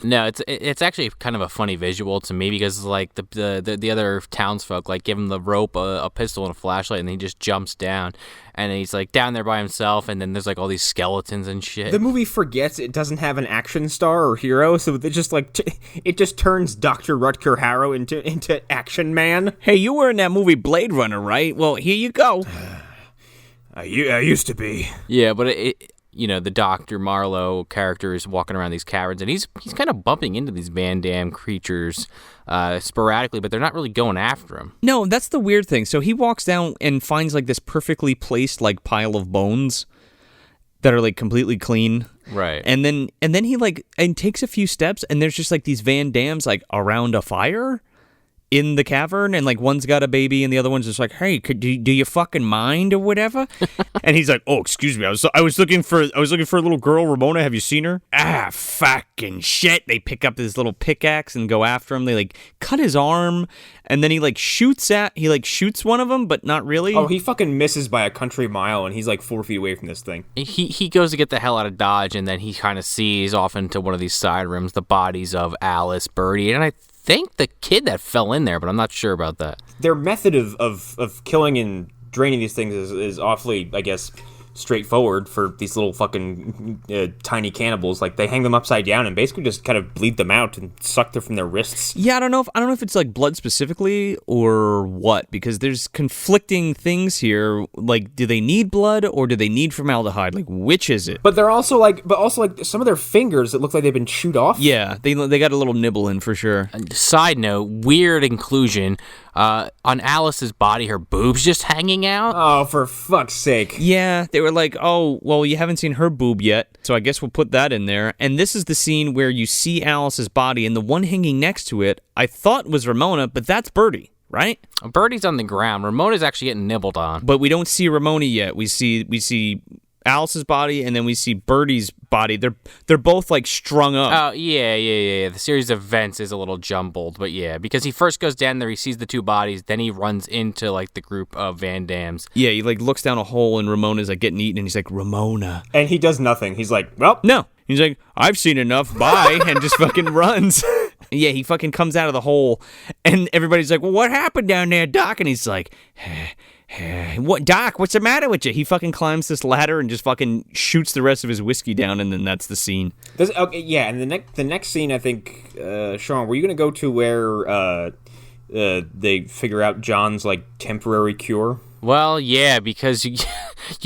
No, it's actually kind of a funny visual to me because like the other townsfolk like give him the rope, a pistol, and a flashlight, and he just jumps down, and he's like down there by himself, and then there's like all these skeletons and shit. The movie forgets it doesn't have an action star or hero, so it just turns Dr. Rutger Hauer into Action Man. Hey, you were in that movie Blade Runner, right? Well, here you go. I used to be. Yeah, but the Dr. Marlowe character is walking around these caverns, and he's kind of bumping into these Van Damme creatures sporadically, but they're not really going after him. No, that's the weird thing. So he walks down and finds like this perfectly placed like pile of bones that are like completely clean. Right. And then he like and takes a few steps, and there's just like these Van Dams like around a fire in the cavern, and like one's got a baby and the other one's just like, hey, do you fucking mind or whatever? And he's like, oh, excuse me, I was looking for a little girl, Ramona. Have you seen her? Ah, fucking shit. They pick up this little pickaxe and go after him. They like cut his arm, and then he shoots one of them, but not really. Oh, he fucking misses by a country mile, and he's like 4 feet away from this thing. He goes to get the hell out of Dodge, and then he kind of sees off into one of these side rooms the bodies of Alice, Birdie, and I think the kid that fell in there, but I'm not sure about that. Their method of killing and draining these things is awfully, I guess, straightforward for these little fucking tiny cannibals. Like, they hang them upside down and basically just kind of bleed them out and suck them from their wrists. Yeah, I don't know if it's like blood specifically or what, because there's conflicting things here. Like, do they need blood or do they need formaldehyde? Like, which is it? But they're also like some of their fingers that look like they've been chewed off. Yeah, they got a little nibble in for sure. Side note, weird inclusion. On Alice's body, her boobs just hanging out. Oh, for fuck's sake. Yeah, they were like, oh, well, you haven't seen her boob yet, so I guess we'll put that in there. And this is the scene where you see Alice's body, and the one hanging next to it, I thought was Ramona, but that's Birdie, right? Birdie's on the ground. Ramona's actually getting nibbled on. But we don't see Ramona yet. We see Alice's body, and then we see Birdie's body. They're both like strung up. Oh, yeah. The series of events is a little jumbled, but yeah, because he first goes down there, he sees the two bodies, then he runs into like the group of Van Dams. Yeah, he like looks down a hole, and Ramona's like getting eaten, and he's like, Ramona. And he does nothing. He's like, well. No. He's like, I've seen enough, bye, and just fucking runs. Yeah, he fucking comes out of the hole, and everybody's like, well, what happened down there, Doc? And he's like, what, Doc, what's the matter with you? He fucking climbs this ladder and just fucking shoots the rest of his whiskey down, and then that's the scene. Okay, yeah, and the next scene, I think, Sean, were you going to go to where they figure out John's, like, temporary cure? Well, yeah, because you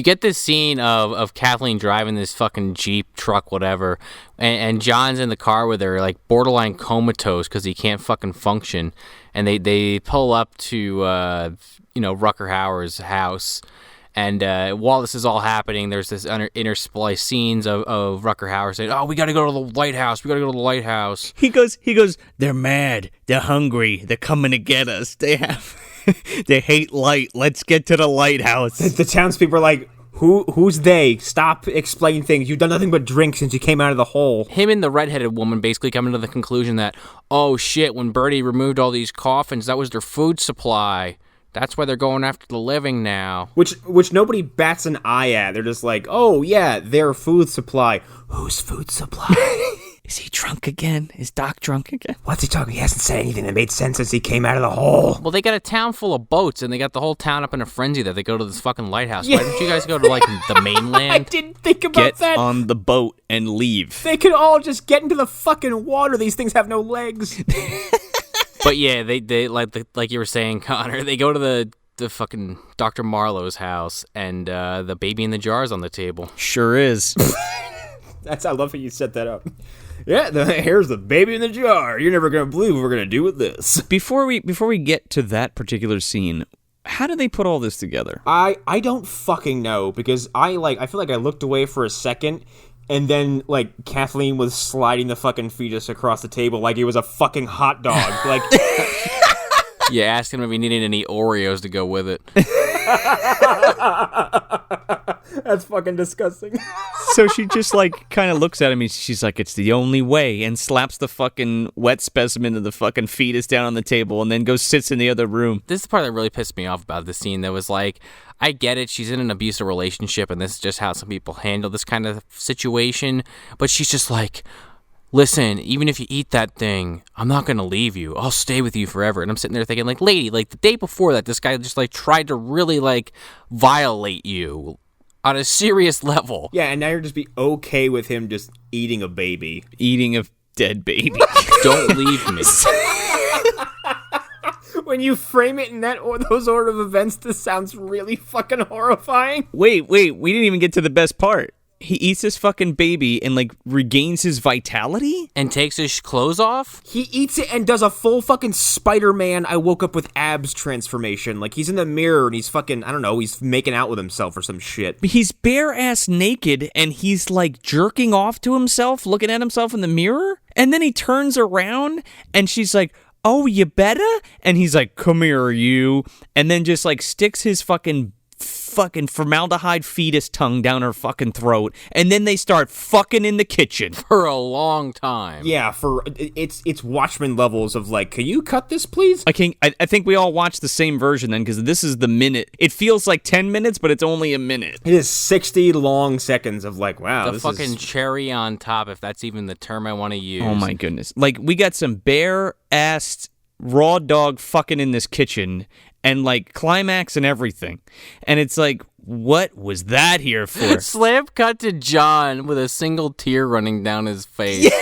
get this scene of Kathleen driving this fucking Jeep truck, whatever, and John's in the car with her, like, borderline comatose because he can't fucking function, and they pull up to, Rutger Hauer's house, and while this is all happening, there's this interspliced scenes of Rutger Hauer saying, oh, we gotta go to the lighthouse. He goes, they're mad, they're hungry, they're coming to get us, they hate light, let's get to the lighthouse. The townspeople are like, who's they? Stop explaining things. You've done nothing but drink since you came out of the hole. Him and the redheaded woman basically coming to the conclusion that, oh shit, when Birdie removed all these coffins, that was their food supply. That's why they're going after the living now. Which nobody bats an eye at. They're just like, oh yeah, their food supply. Whose food supply? Is he drunk again? Is Doc drunk again? What's he talking? He hasn't said anything that made sense since he came out of the hole. Well, they got a town full of boats, and they got the whole town up in a frenzy that they go to this fucking lighthouse. Yeah. Why don't you guys go to, like, the mainland? I didn't think about that. Get on the boat and leave. They could all just get into the fucking water. These things have no legs. But yeah, they like you were saying, Connor, they go to the fucking Dr. Marlowe's house, and the baby in the jar is on the table. Sure is. I love how you set that up. Yeah, here's the baby in the jar. You're never gonna believe what we're gonna do with this. Before we get to that particular scene, how do they put all this together? I don't fucking know, because I feel like I looked away for a second, and then like Kathleen was sliding the fucking fetus across the table like it was a fucking hot dog. Like You asked him if he needed any Oreos to go with it. That's fucking disgusting. So she just like kind of looks at him and she's like, it's the only way, and slaps the fucking wet specimen of the fucking fetus down on the table and then goes sits in the other room. This is the part that really pissed me off about the scene. That was like, I get it, she's in an abusive relationship and this is just how some people handle this kind of situation, but she's just like, listen, even if you eat that thing, I'm not gonna leave you. I'll stay with you forever. And I'm sitting there thinking, like, lady, like the day before that, this guy just like tried to really like violate you on a serious level. Yeah, and now you're just be okay with him just eating a baby. Eating a dead baby. Don't leave me. When you frame it in those order of events, this sounds really fucking horrifying. Wait, we didn't even get to the best part. He eats this fucking baby and, like, regains his vitality? And takes his clothes off? He eats it and does a full fucking Spider-Man I woke up with abs transformation. Like, he's in the mirror and he's fucking, I don't know, he's making out with himself or some shit. He's bare-ass naked and he's, like, jerking off to himself, looking at himself in the mirror? And then he turns around and she's like, oh, you better? And he's like, come here, you. And then just, like, sticks his fucking formaldehyde fetus tongue down her fucking throat, and then they start fucking in the kitchen for a long time. Yeah, it's Watchmen levels of like, can you cut this, please? I think we all watched the same version then, because this is the minute. It feels like 10 minutes, but it's only a minute. It is 60 long seconds of like, wow, the fucking cherry on top, if that's even the term I want to use. Oh my goodness! Like, we got some bare-assed raw dog fucking in this kitchen. And, like, climax and everything. And it's like, what was that here for? Slam cut to John with a single tear running down his face.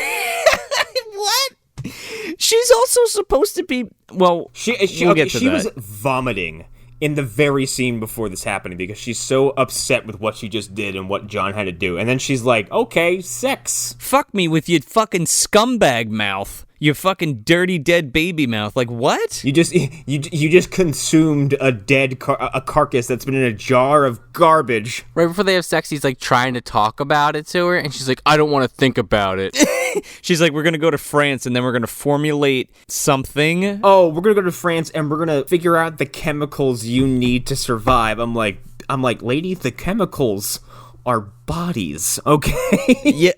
What? She's also supposed to be, well, we'll get to that. She was vomiting in the very scene before this happened because she's so upset with what she just did and what John had to do. And then she's like, okay, sex. Fuck me with your fucking scumbag mouth. Your fucking dirty dead baby mouth. Like, what? You just consumed a dead a carcass that's been in a jar of garbage. Right before they have sex, he's like trying to talk about it to her, and she's like, I don't want to think about it. She's like, we're going to go to France, and then we're going to formulate something. Oh, we're going to go to France, and we're going to figure out the chemicals you need to survive. I'm like, lady, the chemicals are bodies, okay? Yeah.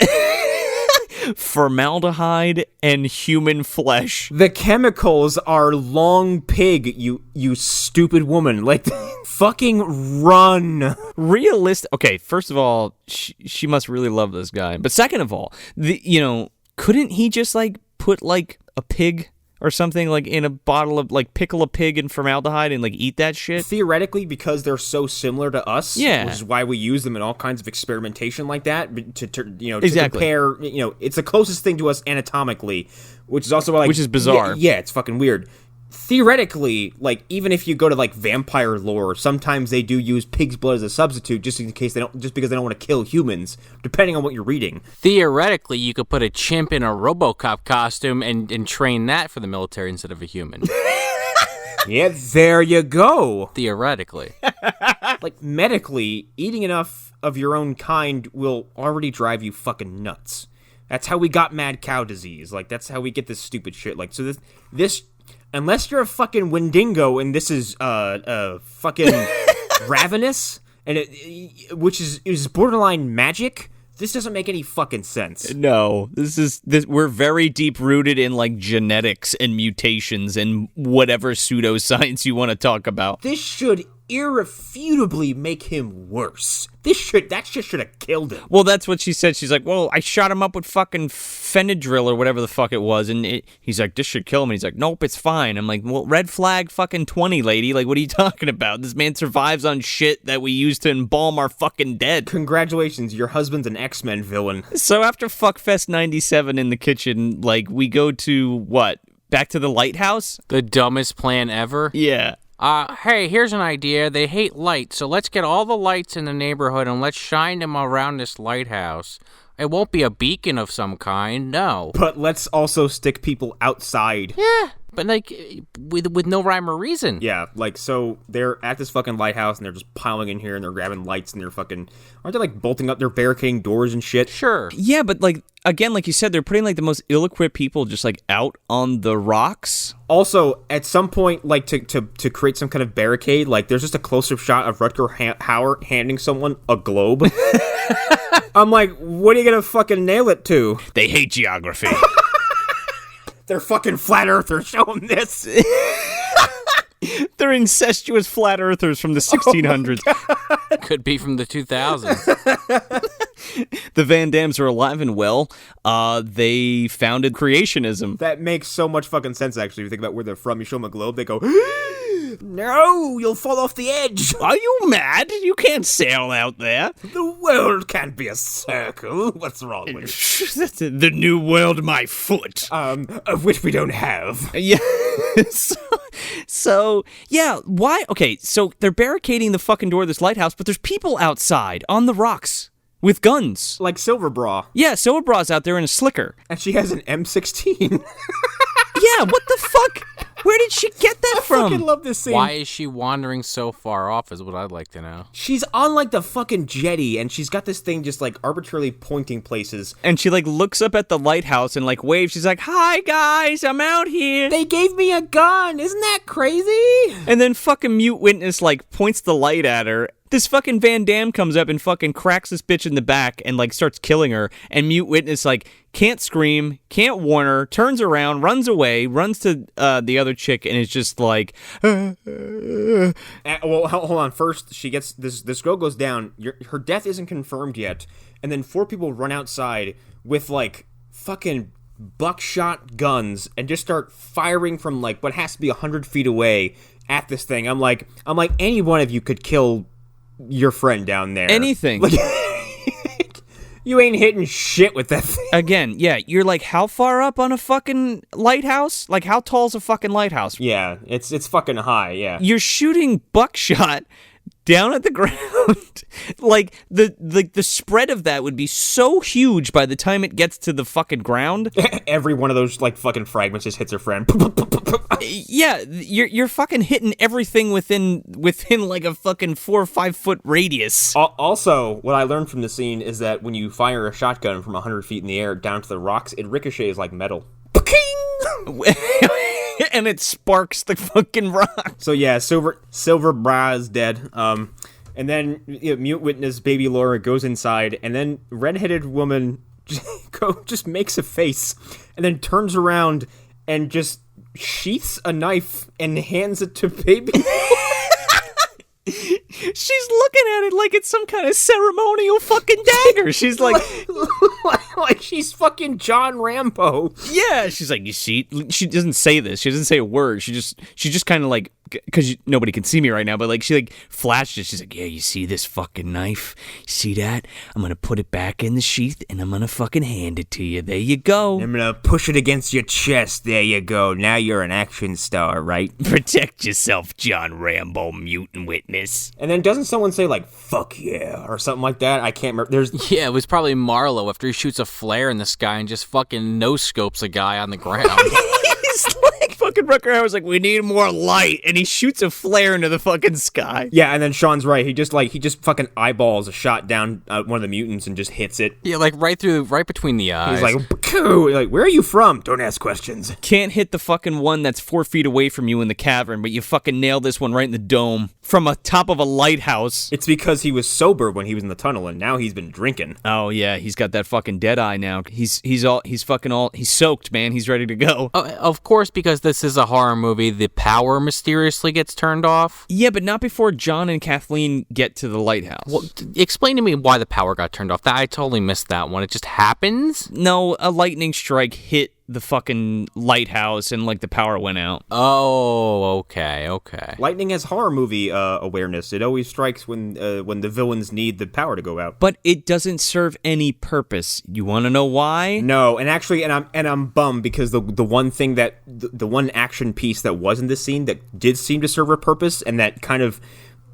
Formaldehyde and human flesh. The chemicals are long pig, you stupid woman. Like, fucking run. Realistic. Okay, first of all, she must really love this guy. But second of all, couldn't he just, like, put, like, a pig or something, like, in a bottle of, like, pickle a pig in formaldehyde and, like, eat that shit? Theoretically, because they're so similar to us, yeah, which is why we use them in all kinds of experimentation like that, to exactly. compare, it's the closest thing to us anatomically, which is also like... Which is bizarre. Yeah, it's fucking weird. Theoretically, like, even if you go to, like, vampire lore, sometimes they do use pig's blood as a substitute just because they don't want to kill humans, depending on what you're reading. Theoretically, you could put a chimp in a RoboCop costume and train that for the military instead of a human. Yeah, there you go. Theoretically. Like, medically, eating enough of your own kind will already drive you fucking nuts. That's how we got mad cow disease. Like, that's how we get this stupid shit. Like, so this unless you're a fucking Wendigo and this is fucking ravenous, and which is borderline magic, this doesn't make any fucking sense. No, we're very deep rooted in, like, genetics and mutations and whatever pseudoscience you want to talk about. This should irrefutably make him worse. That shit should have killed him. Well, that's what she said. She's like, well, I shot him up with fucking Fenadryl or whatever the fuck it was, and he's like, this should kill him. And he's like, nope, it's fine. I'm like, well, red flag fucking 20, lady. Like, what are you talking about? This man survives on shit that we use to embalm our fucking dead. Congratulations, your husband's an X-Men villain. So after Fuckfest 97 in the kitchen, like, we go to, what? Back to the lighthouse? The dumbest plan ever? Yeah. Hey, here's an idea. They hate light, so let's get all the lights in the neighborhood and let's shine them around this lighthouse. It won't be a beacon of some kind, no. But let's also stick people outside. Yeah, But, like, with no rhyme or reason. Yeah, like, so they're at this fucking lighthouse, and they're just piling in here, and they're grabbing lights, and they're fucking... Aren't they, like, bolting up their barricading doors and shit? Sure. Yeah, but, like, again, like you said, they're putting, like, the most ill-equipped people just, like, out on the rocks. Also, at some point, like, to create some kind of barricade, like, there's just a close-up shot of Rutger Hauer handing someone a globe. I'm like, what are you gonna fucking nail it to? They hate geography. They're fucking flat earthers. Show them this. They're incestuous flat earthers from the 1600s. Could be from the 2000s. The Van Dams are alive and well. They founded creationism. That makes so much fucking sense, actually. If you think about where they're from, you show them a globe, they go, no, you'll fall off the edge. Are you mad? You can't sail out there. The world can't be a circle. What's wrong with it? The new world, my foot. Of which we don't have. Yeah. So, yeah, why? Okay, so they're barricading the fucking door of this lighthouse, but there's people outside on the rocks with guns. Like Silver Bra. Yeah, Silver Bra's out there in a slicker. And she has an M16. Yeah, what the fuck? Where did she get that from? I fucking love this scene. Why is she wandering so far off is what I'd like to know. She's on, like, the fucking jetty, and she's got this thing just, like, arbitrarily pointing places. And she, like, looks up at the lighthouse and, like, waves. She's like, hi, guys, I'm out here. They gave me a gun. Isn't that crazy? And then fucking Mute Witness, like, points the light at her. This fucking Van Damme comes up and fucking cracks this bitch in the back and, like, starts killing her. And Mute Witness, like, can't scream, can't warn her, turns around, runs away, runs to the other chick, and is just like... Well, hold on. First, she gets... This girl goes down. Her death isn't confirmed yet. And then 4 people run outside with, like, fucking buckshot guns and just start firing from, like, what has to be 100 feet away at this thing. I'm like, any one of you could kill... your friend down there. Anything. Like, you ain't hitting shit with that thing. Again, yeah, you're like, how far up on a fucking lighthouse? Like, how tall's a fucking lighthouse? Yeah, it's fucking high, yeah. You're shooting buckshot down at the ground. Like, the spread of that would be so huge by the time it gets to the fucking ground. Every one of those, like, fucking fragments just hits her friend. Yeah, you're fucking hitting everything within like a fucking 4 or 5 foot radius. Also, what I learned from the scene is that when you fire a shotgun from 100 feet in the air down to the rocks, it ricochets like metal. And it sparks the fucking rock. So yeah, Silver Bra is dead. And then Mute Witness Baby Laura goes inside, and then redheaded woman just makes a face, and then turns around and just sheaths a knife and hands it to Baby. She's looking at it like it's some kind of ceremonial fucking dagger. She's like she's fucking John Rambo. Yeah, she's like, you see, she doesn't say this. She doesn't say a word. She just kind of like, because nobody can see me right now, but like she like flashes. She's like, yeah, you see this fucking knife? You see that? I'm gonna put it back in the sheath and I'm gonna fucking hand it to you. There you go. I'm gonna push it against your chest. There you go. Now you're an action star, right? Protect yourself, John Rambo, Mutant Witness. And then doesn't someone say like "fuck yeah" or something like that? I can't remember. Yeah, it was probably Marlowe after he shoots a flare in the sky and just fucking no scopes a guy on the ground. He's like fucking Rutger Hauer's like, we need more light, and he shoots a flare into the fucking sky. Yeah, and then Sean's right. He just fucking eyeballs a shot down one of the mutants and just hits it. Yeah, like right between the eyes. He's like, where are you from? Don't ask questions. Can't hit the fucking one that's 4 feet away from you in the cavern, but you fucking nail this one right in the dome from a top of a lighthouse. It's because he was sober when he was in the tunnel, and now he's been drinking. Oh yeah, he's got that fucking dead eye now. He's soaked, man. He's ready to go. Of course, because this is a horror movie, the power mysteriously gets turned off. Yeah, but not before John and Kathleen get to the lighthouse. Well, explain to me why the power got turned off. I totally missed that one. It just happens? No, a lightning strike hit the fucking lighthouse and like the power went out. Oh, okay. Lightning has horror movie awareness. It always strikes when the villains need the power to go out. But it doesn't serve any purpose. You want to know why? No, and actually, I'm bummed because the one thing that the one action piece that was in this scene that did seem to serve a purpose and that kind of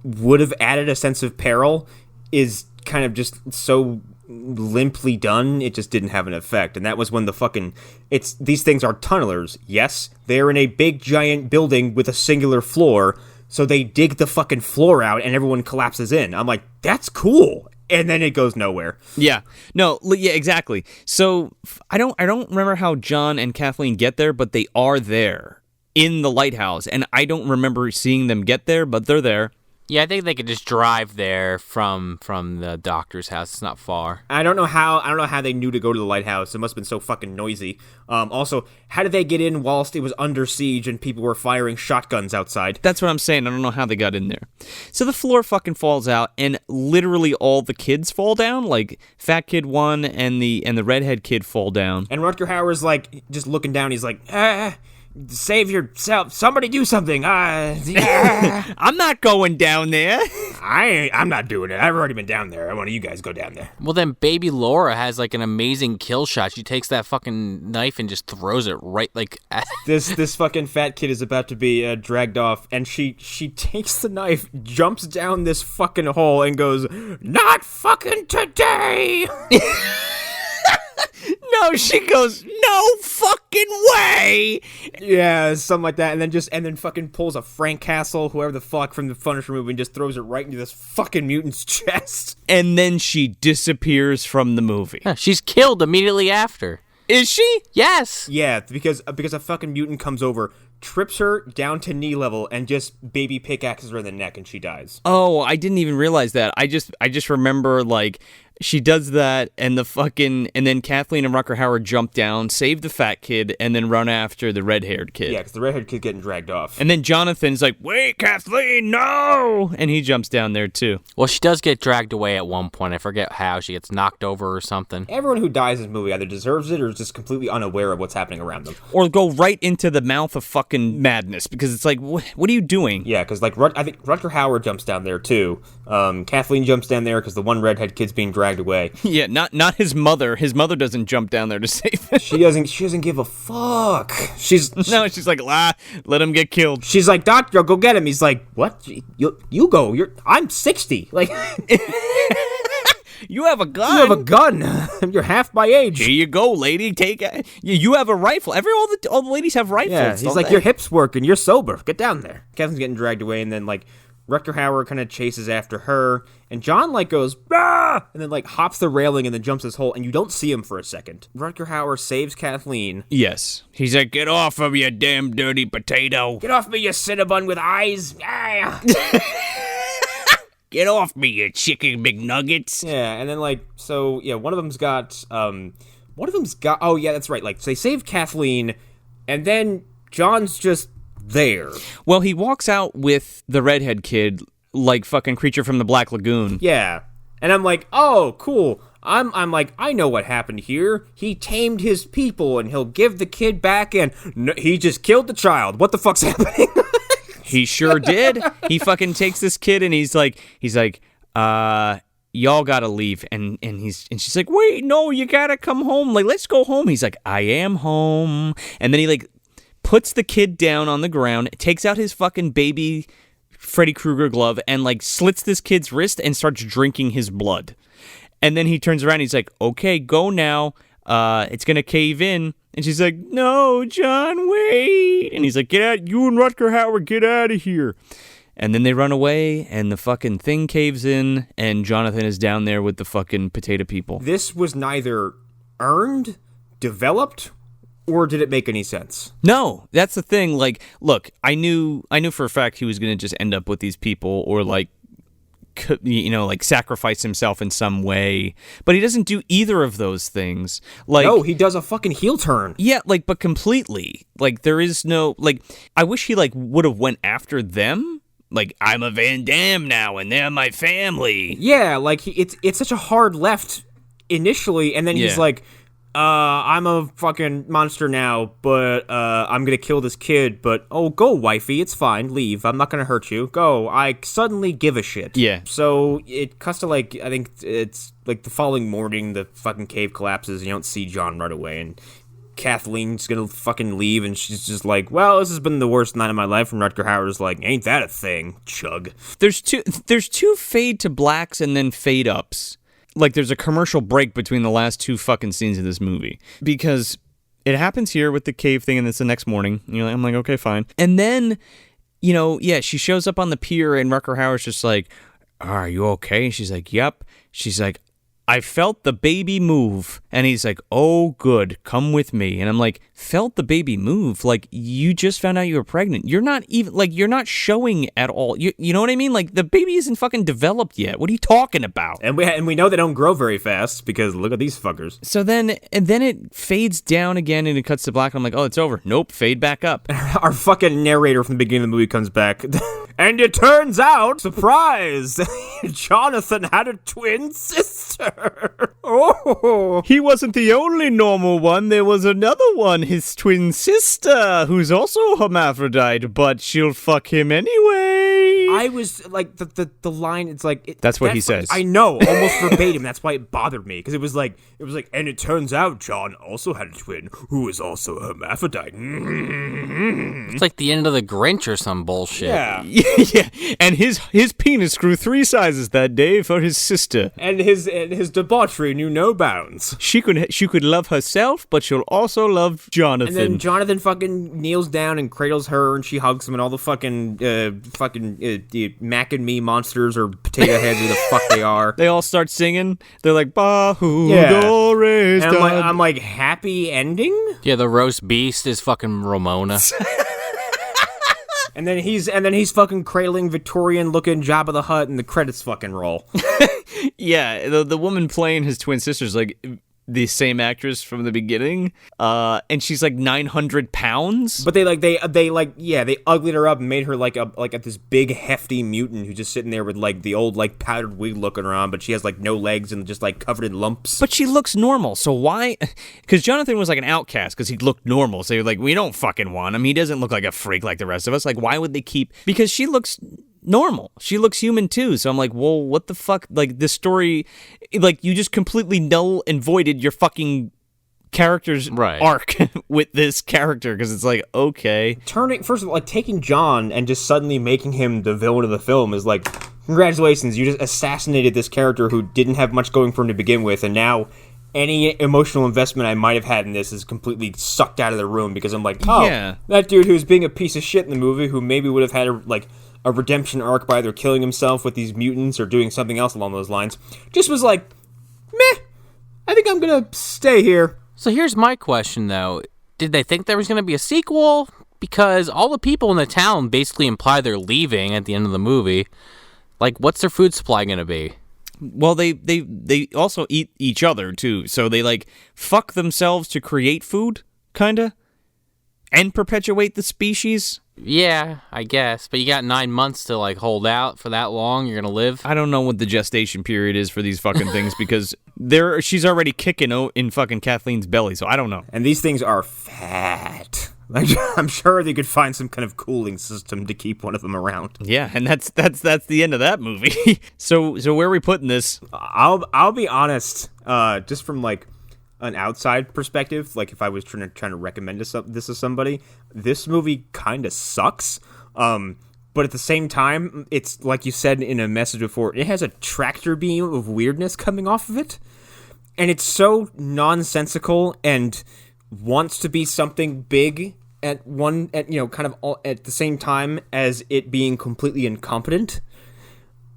would have added a sense of peril is kind of just so limply done. It just didn't have an effect. And that was when these things are tunnelers. Yes, they're in a big giant building with a singular floor, so they dig the fucking floor out and everyone collapses in. I'm like, that's cool. And then it goes nowhere. Yeah. No, yeah, exactly. So I don't remember how John and Kathleen get there, but they are there in the lighthouse. And I don't remember seeing them get there, but they're there. Yeah, I think they could just drive there from the doctor's house. It's not far. I don't know how they knew to go to the lighthouse. It must have been so fucking noisy. Also, how did they get in whilst it was under siege and people were firing shotguns outside? That's what I'm saying. I don't know how they got in there. So the floor fucking falls out, and literally all the kids fall down. Like Fat Kid 1 and the redhead kid fall down. And Rutger Hauer's like just looking down. He's like, save yourself. Somebody do something. I'm not going down there. I'm not doing it. I've already been down there. I want you guys go down there. Well, then baby Laura has like an amazing kill shot. She takes that fucking knife and just throws it right like at This fucking fat kid is about to be dragged off, and she takes the knife, jumps down this fucking hole, and goes, "Not fucking today." No, she goes, "No fucking way!" Yeah, something like that, and then fucking pulls a Frank Castle, whoever the fuck from the Punisher movie, and just throws it right into this fucking mutant's chest. And then she disappears from the movie. Yeah, she's killed immediately after. Is she? Yes. Yeah, because a fucking mutant comes over, trips her down to knee level, and just baby pickaxes her in the neck, and she dies. Oh, I didn't even realize that. I just remember, like, she does that, and then Kathleen and Rutger Hauer jump down, save the fat kid, and then run after the red-haired kid. Yeah, because the red-haired kid's getting dragged off. And then Jonathan's like, "Wait, Kathleen, no!" And he jumps down there, too. Well, she does get dragged away at one point. I forget how. She gets knocked over or something. Everyone who dies in this movie either deserves it or is just completely unaware of what's happening around them. Or go right into the mouth of fucking madness, because it's like, what are you doing? Yeah, because like I think Rutger Hauer jumps down there too. Kathleen jumps down there because the one redhead kid's being dragged away. Yeah, not his mother. His mother doesn't jump down there to save him. She doesn't give a fuck. She's like, let him get killed. She's like, "Doctor, go get him." He's like, "What? You go. I'm 60. Like, you have a gun. You have a gun. You're half my age. Here you go, lady. Take it. You have a rifle. All the ladies have rifles. Yeah, he's like, "Your hips working. You're sober. Get down there." Kathleen's getting dragged away, and then like Rutger Hauer kind of chases after her, and John like goes, "Ah!" and then like hops the railing and then jumps this hole, and you don't see him for a second. Rutger Hauer saves Kathleen. Yes. He's like, "Get off of me, you damn dirty potato. Get off me, you Cinnabon with eyes. Ah! Get off me, you chicken McNuggets." Yeah, and then like, so yeah, one of them's got, oh yeah, that's right. Like, so they save Kathleen, and then John's just there. Well, he walks out with the redhead kid like fucking Creature from the Black Lagoon. Yeah. And I'm like, "Oh, cool." I'm like, I know what happened here. He tamed his people and he'll give the kid back, and no, he just killed the child. What the fuck's happening? He sure did. He fucking takes this kid and he's like, "Y'all gotta leave." And she's like, "Wait, no, you gotta come home. Like, let's go home." He's like, "I am home." And then he like puts the kid down on the ground, takes out his fucking baby Freddy Krueger glove, and like slits this kid's wrist and starts drinking his blood. And then he turns around and he's like, "Okay, go now. It's gonna cave in." And she's like, "No, John, wait." And he's like, "Get out, you and Rutger Hauer, get out of here." And then they run away, and the fucking thing caves in, and Jonathan is down there with the fucking potato people. This was neither earned, developed, or did it make any sense? No, that's the thing. Like, look, I knew for a fact he was going to just end up with these people, or like, you know, like sacrifice himself in some way. But he doesn't do either of those things. Like, no, he does a fucking heel turn. Yeah, like, but completely. Like, there is no, like, I wish he like would have went after them. Like, "I'm a Van Damme now, and they're my family." Yeah, like it's such a hard left initially, and then he's like, "I'm a fucking monster now, but I'm gonna kill this kid, but oh, go, wifey, it's fine, leave, I'm not gonna hurt you, go, I suddenly give a shit." Yeah. So it cuts to like, I think it's like the following morning, the fucking cave collapses, and you don't see John right away, and Kathleen's gonna fucking leave, and she's just like, "Well, this has been the worst night of my life," and Rutger Hauer's like, "Ain't that a thing, chug." There's two fade to blacks and then fade ups. like there's a commercial break between the last two fucking scenes of this movie. Because it happens here with the cave thing, and it's the next morning. And I'm like, okay, fine. And then, she shows up on the pier, and Rutger Hauer's just like, are you okay? And she's like, yep. She's like, I felt the baby move. And he's like, oh, good. Come with me. And I'm like, felt the baby move? Like, you just found out you were pregnant. You're not even, like, you're not showing at all. You know what I mean? Like, the baby isn't fucking developed yet. What are you talking about? And we know they don't grow very fast because look at these fuckers. So then it fades down again and it cuts to black. And I'm like, oh, it's over. Nope, fade back up. Our fucking narrator from the beginning of the movie comes back. And it turns out, surprise, Jonathan had a twin sister. Oh. He wasn't the only normal one. There was another one, his twin sister, who's also hermaphrodite, but she'll fuck him anyway. I was like, the line, it's like... That's what he says. I know, almost verbatim. That's why it bothered me, because it was like, and it turns out John also had a twin, who is also a hermaphrodite. It's like the end of the Grinch or some bullshit. Yeah. Yeah, and his penis grew 3 sizes that day for his sister. And his debauchery knew no bounds. She could love herself, but she'll also love Jonathan. And then Jonathan fucking kneels down and cradles her, and she hugs him, and all the fucking Mac and Me monsters or potato heads, who the fuck they are. They all start singing. They're like, Bahu Yeah. Dores. And I'm like, happy ending? Yeah, the roast beast is fucking Ramona. And then he's fucking cradling Victorian looking Jabba the Hutt, and the credits fucking roll. Yeah, the woman playing his twin sister's like the same actress from the beginning, and she's like 900 pounds. But they uglied her up and made her like this big hefty mutant who's just sitting there with like the old like powdered wig looking around, but she has like no legs and just like covered in lumps. But she looks normal, so why? Because Jonathan was like an outcast because he looked normal. So you're like, we don't fucking want him. He doesn't look like a freak like the rest of us. Like, why would they keep? Because she looks normal. She looks human too. So I'm like, well, what the fuck? Like, this story, like, you just completely null and voided your fucking character's arc with this character, because it's like, okay. First of all, like, taking John and just suddenly making him the villain of the film is like, congratulations, you just assassinated this character who didn't have much going for him to begin with, and now any emotional investment I might have had in this is completely sucked out of the room, because I'm like, oh, yeah, that dude who's being a piece of shit in the movie, who maybe would have had a redemption arc by either killing himself with these mutants or doing something else along those lines, just was like, meh, I think I'm gonna stay here. So here's my question, though. Did they think there was going to be a sequel? Because all the people in the town basically imply they're leaving at the end of the movie. Like, what's their food supply going to be? Well, they also eat each other, too. So they, like, fuck themselves to create food, kinda, and perpetuate the species. Yeah, I guess. But you got 9 months to, like, hold out for that long. You're going to live. I don't know what the gestation period is for these fucking things, because she's already kicking in fucking Kathleen's belly, so I don't know. And these things are fat. Like, I'm sure they could find some kind of cooling system to keep one of them around. Yeah, and that's the end of that movie. So where are we putting this? I'll be honest, just from, like, an outside perspective, like if I was trying to recommend this to somebody, this movie kind of sucks. But at the same time, it's like you said in a message before, it has a tractor beam of weirdness coming off of it, and it's so nonsensical and wants to be something big at the same time as it being completely incompetent.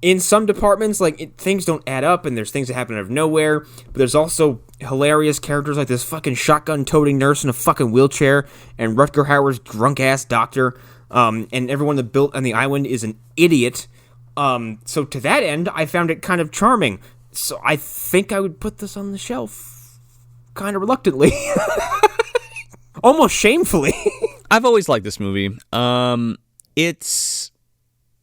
In some departments, like, things don't add up, and there's things that happen out of nowhere, but there's also hilarious characters like this fucking shotgun-toting nurse in a fucking wheelchair, and Rutger Hauer's drunk-ass doctor, and everyone that built on the island is an idiot. So to that end, I found it kind of charming. So I think I would put this on the shelf kind of reluctantly. Almost shamefully. I've always liked this movie. It's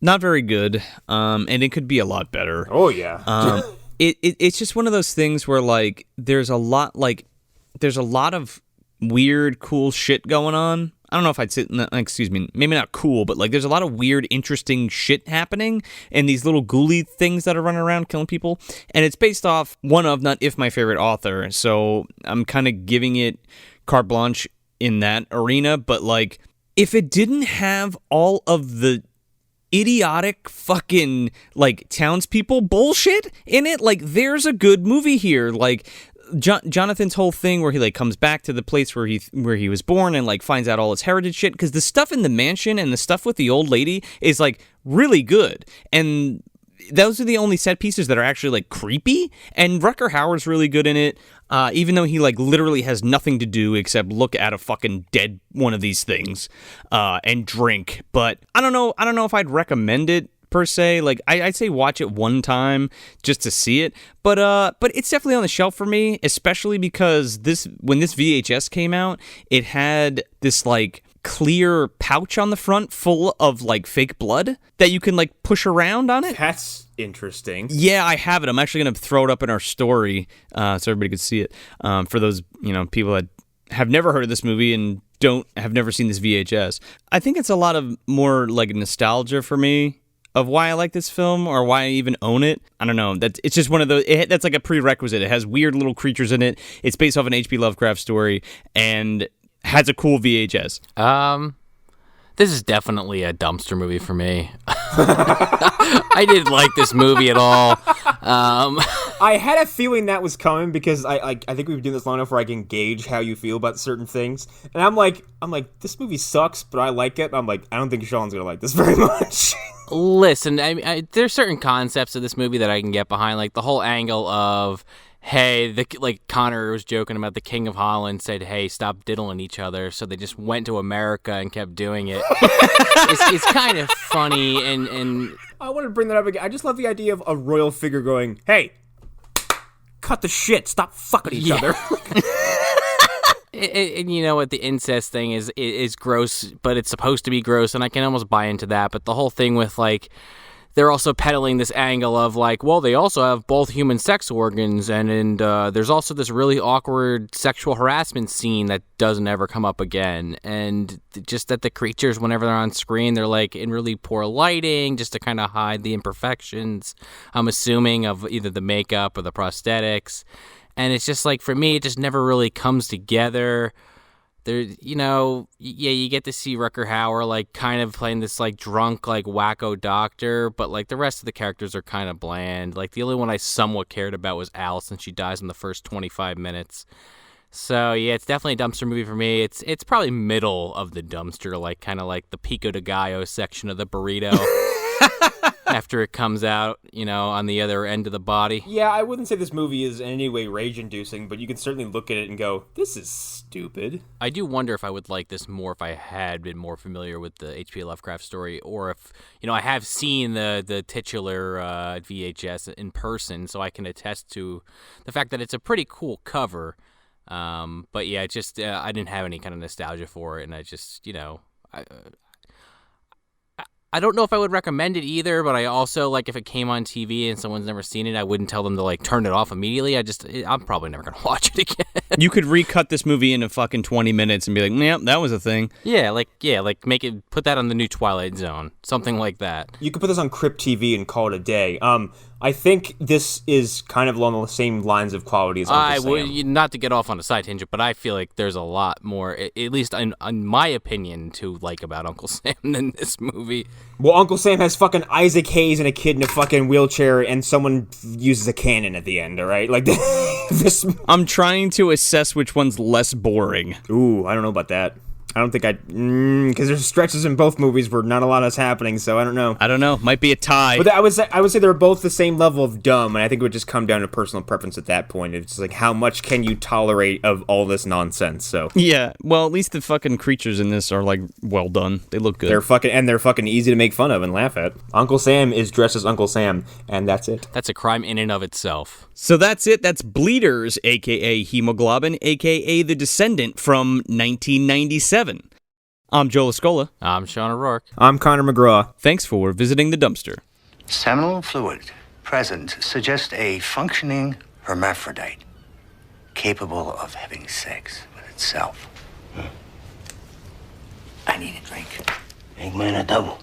not very good, and it could be a lot better. Oh yeah. It's just one of those things where, like, there's a lot of weird, cool shit going on. I don't know if I'd say, maybe not cool, but, like, there's a lot of weird, interesting shit happening, and these little ghouly things that are running around killing people, and it's based off one of, not if my favorite author, so I'm kind of giving it carte blanche in that arena, but, like, if it didn't have all of the idiotic fucking like townspeople bullshit in it. Like there's a good movie here. Like Jonathan's whole thing where he like comes back to the place where he was born and like finds out all his heritage shit, because the stuff in the mansion and the stuff with the old lady is like really good, and those are the only set pieces that are actually like creepy. And Rutger Hauer's really good in it, even though he like literally has nothing to do except look at a fucking dead one of these things and drink. But I don't know if I'd recommend it per se. Like I'd say watch it one time just to see it, but it's definitely on the shelf for me, especially because when this VHS came out, it had this like clear pouch on the front full of like fake blood that you can like push around on it. That's interesting. Yeah, I have it. I'm actually gonna throw it up in our story so everybody could see it. For those people that have never heard of this movie and have never seen this VHS, I think it's a lot of more like nostalgia for me of why I like this film or why I even own it. I don't know. It's just one of those. That's like a prerequisite. It has weird little creatures in it. It's based off an H.P. Lovecraft story and has a cool VHS. This is definitely a dumpster movie for me. I didn't like this movie at all. I had a feeling that was coming because I think we've been doing this long enough where I can gauge how you feel about certain things. And I'm like, this movie sucks, but I like it. I'm like, I don't think Sean's gonna like this very much. Listen, there's certain concepts of this movie that I can get behind, like the whole angle of, hey, like Connor was joking about the King of Holland said, hey, stop diddling each other, so they just went to America and kept doing it. It's kind of funny, and I want to bring that up again. I just love the idea of a royal figure going, hey, cut the shit, stop fucking each other. And you know what, the incest thing is gross, but it's supposed to be gross, and I can almost buy into that. But the whole thing with like, they're also peddling this angle of like, well, they also have both human sex organs, and there's also this really awkward sexual harassment scene that doesn't ever come up again, and just that the creatures, whenever they're on screen, they're like in really poor lighting just to kind of hide the imperfections, I'm assuming, of either the makeup or the prosthetics. And it's just like, for me, it just never really comes together. There, you get to see Rutger Hauer like kind of playing this like drunk, like wacko doctor, but like the rest of the characters are kind of bland. Like the only one I somewhat cared about was Alice, and she dies in the first 25 minutes. So yeah, it's definitely a dumpster movie for me. It's probably middle of the dumpster, like kind of like the pico de gallo section of the burrito. After it comes out, on the other end of the body. Yeah, I wouldn't say this movie is in any way rage-inducing, but you can certainly look at it and go, this is stupid. I do wonder if I would like this more if I had been more familiar with the H.P. Lovecraft story, or if, I have seen the titular VHS in person, so I can attest to the fact that it's a pretty cool cover. But yeah, I didn't have any kind of nostalgia for it, and I just, I don't know if I would recommend it either, but I also, like, if it came on TV and someone's never seen it, I wouldn't tell them to, like, turn it off immediately. I'm probably never going to watch it again. You could recut this movie into fucking 20 minutes and be like, yeah, that was a thing. Yeah, put that on the new Twilight Zone. Something like that. You could put this on Crypt TV and call it a day. I think this is kind of along the same lines of quality as Uncle Sam. Not to get off on a side tangent, but I feel like there's a lot more, at least in my opinion, to like about Uncle Sam than this movie. Well, Uncle Sam has fucking Isaac Hayes and a kid in a fucking wheelchair, and someone uses a cannon at the end, all right? Like, this... I'm trying to assess which one's less boring. Ooh, I don't know about that. I don't think because there's stretches in both movies where not a lot is happening, so I don't know. Might be a tie. But I would say they're both the same level of dumb, and I think it would just come down to personal preference at that point. It's just like, how much can you tolerate of all this nonsense? So yeah, well, at least the fucking creatures in this are like well done. They look good. They're fucking easy to make fun of and laugh at. Uncle Sam is dressed as Uncle Sam, and that's it. That's a crime in and of itself. So that's it. That's Bleeders, a.k.a. Hemoglobin, a.k.a. The Descendant from 1997. I'm Joe Lascola. I'm Sean O'Rourke. I'm Connor McGraw. Thanks for visiting the dumpster. Seminal fluid present suggests a functioning hermaphrodite capable of having sex with itself. I need a drink. Make mine a double.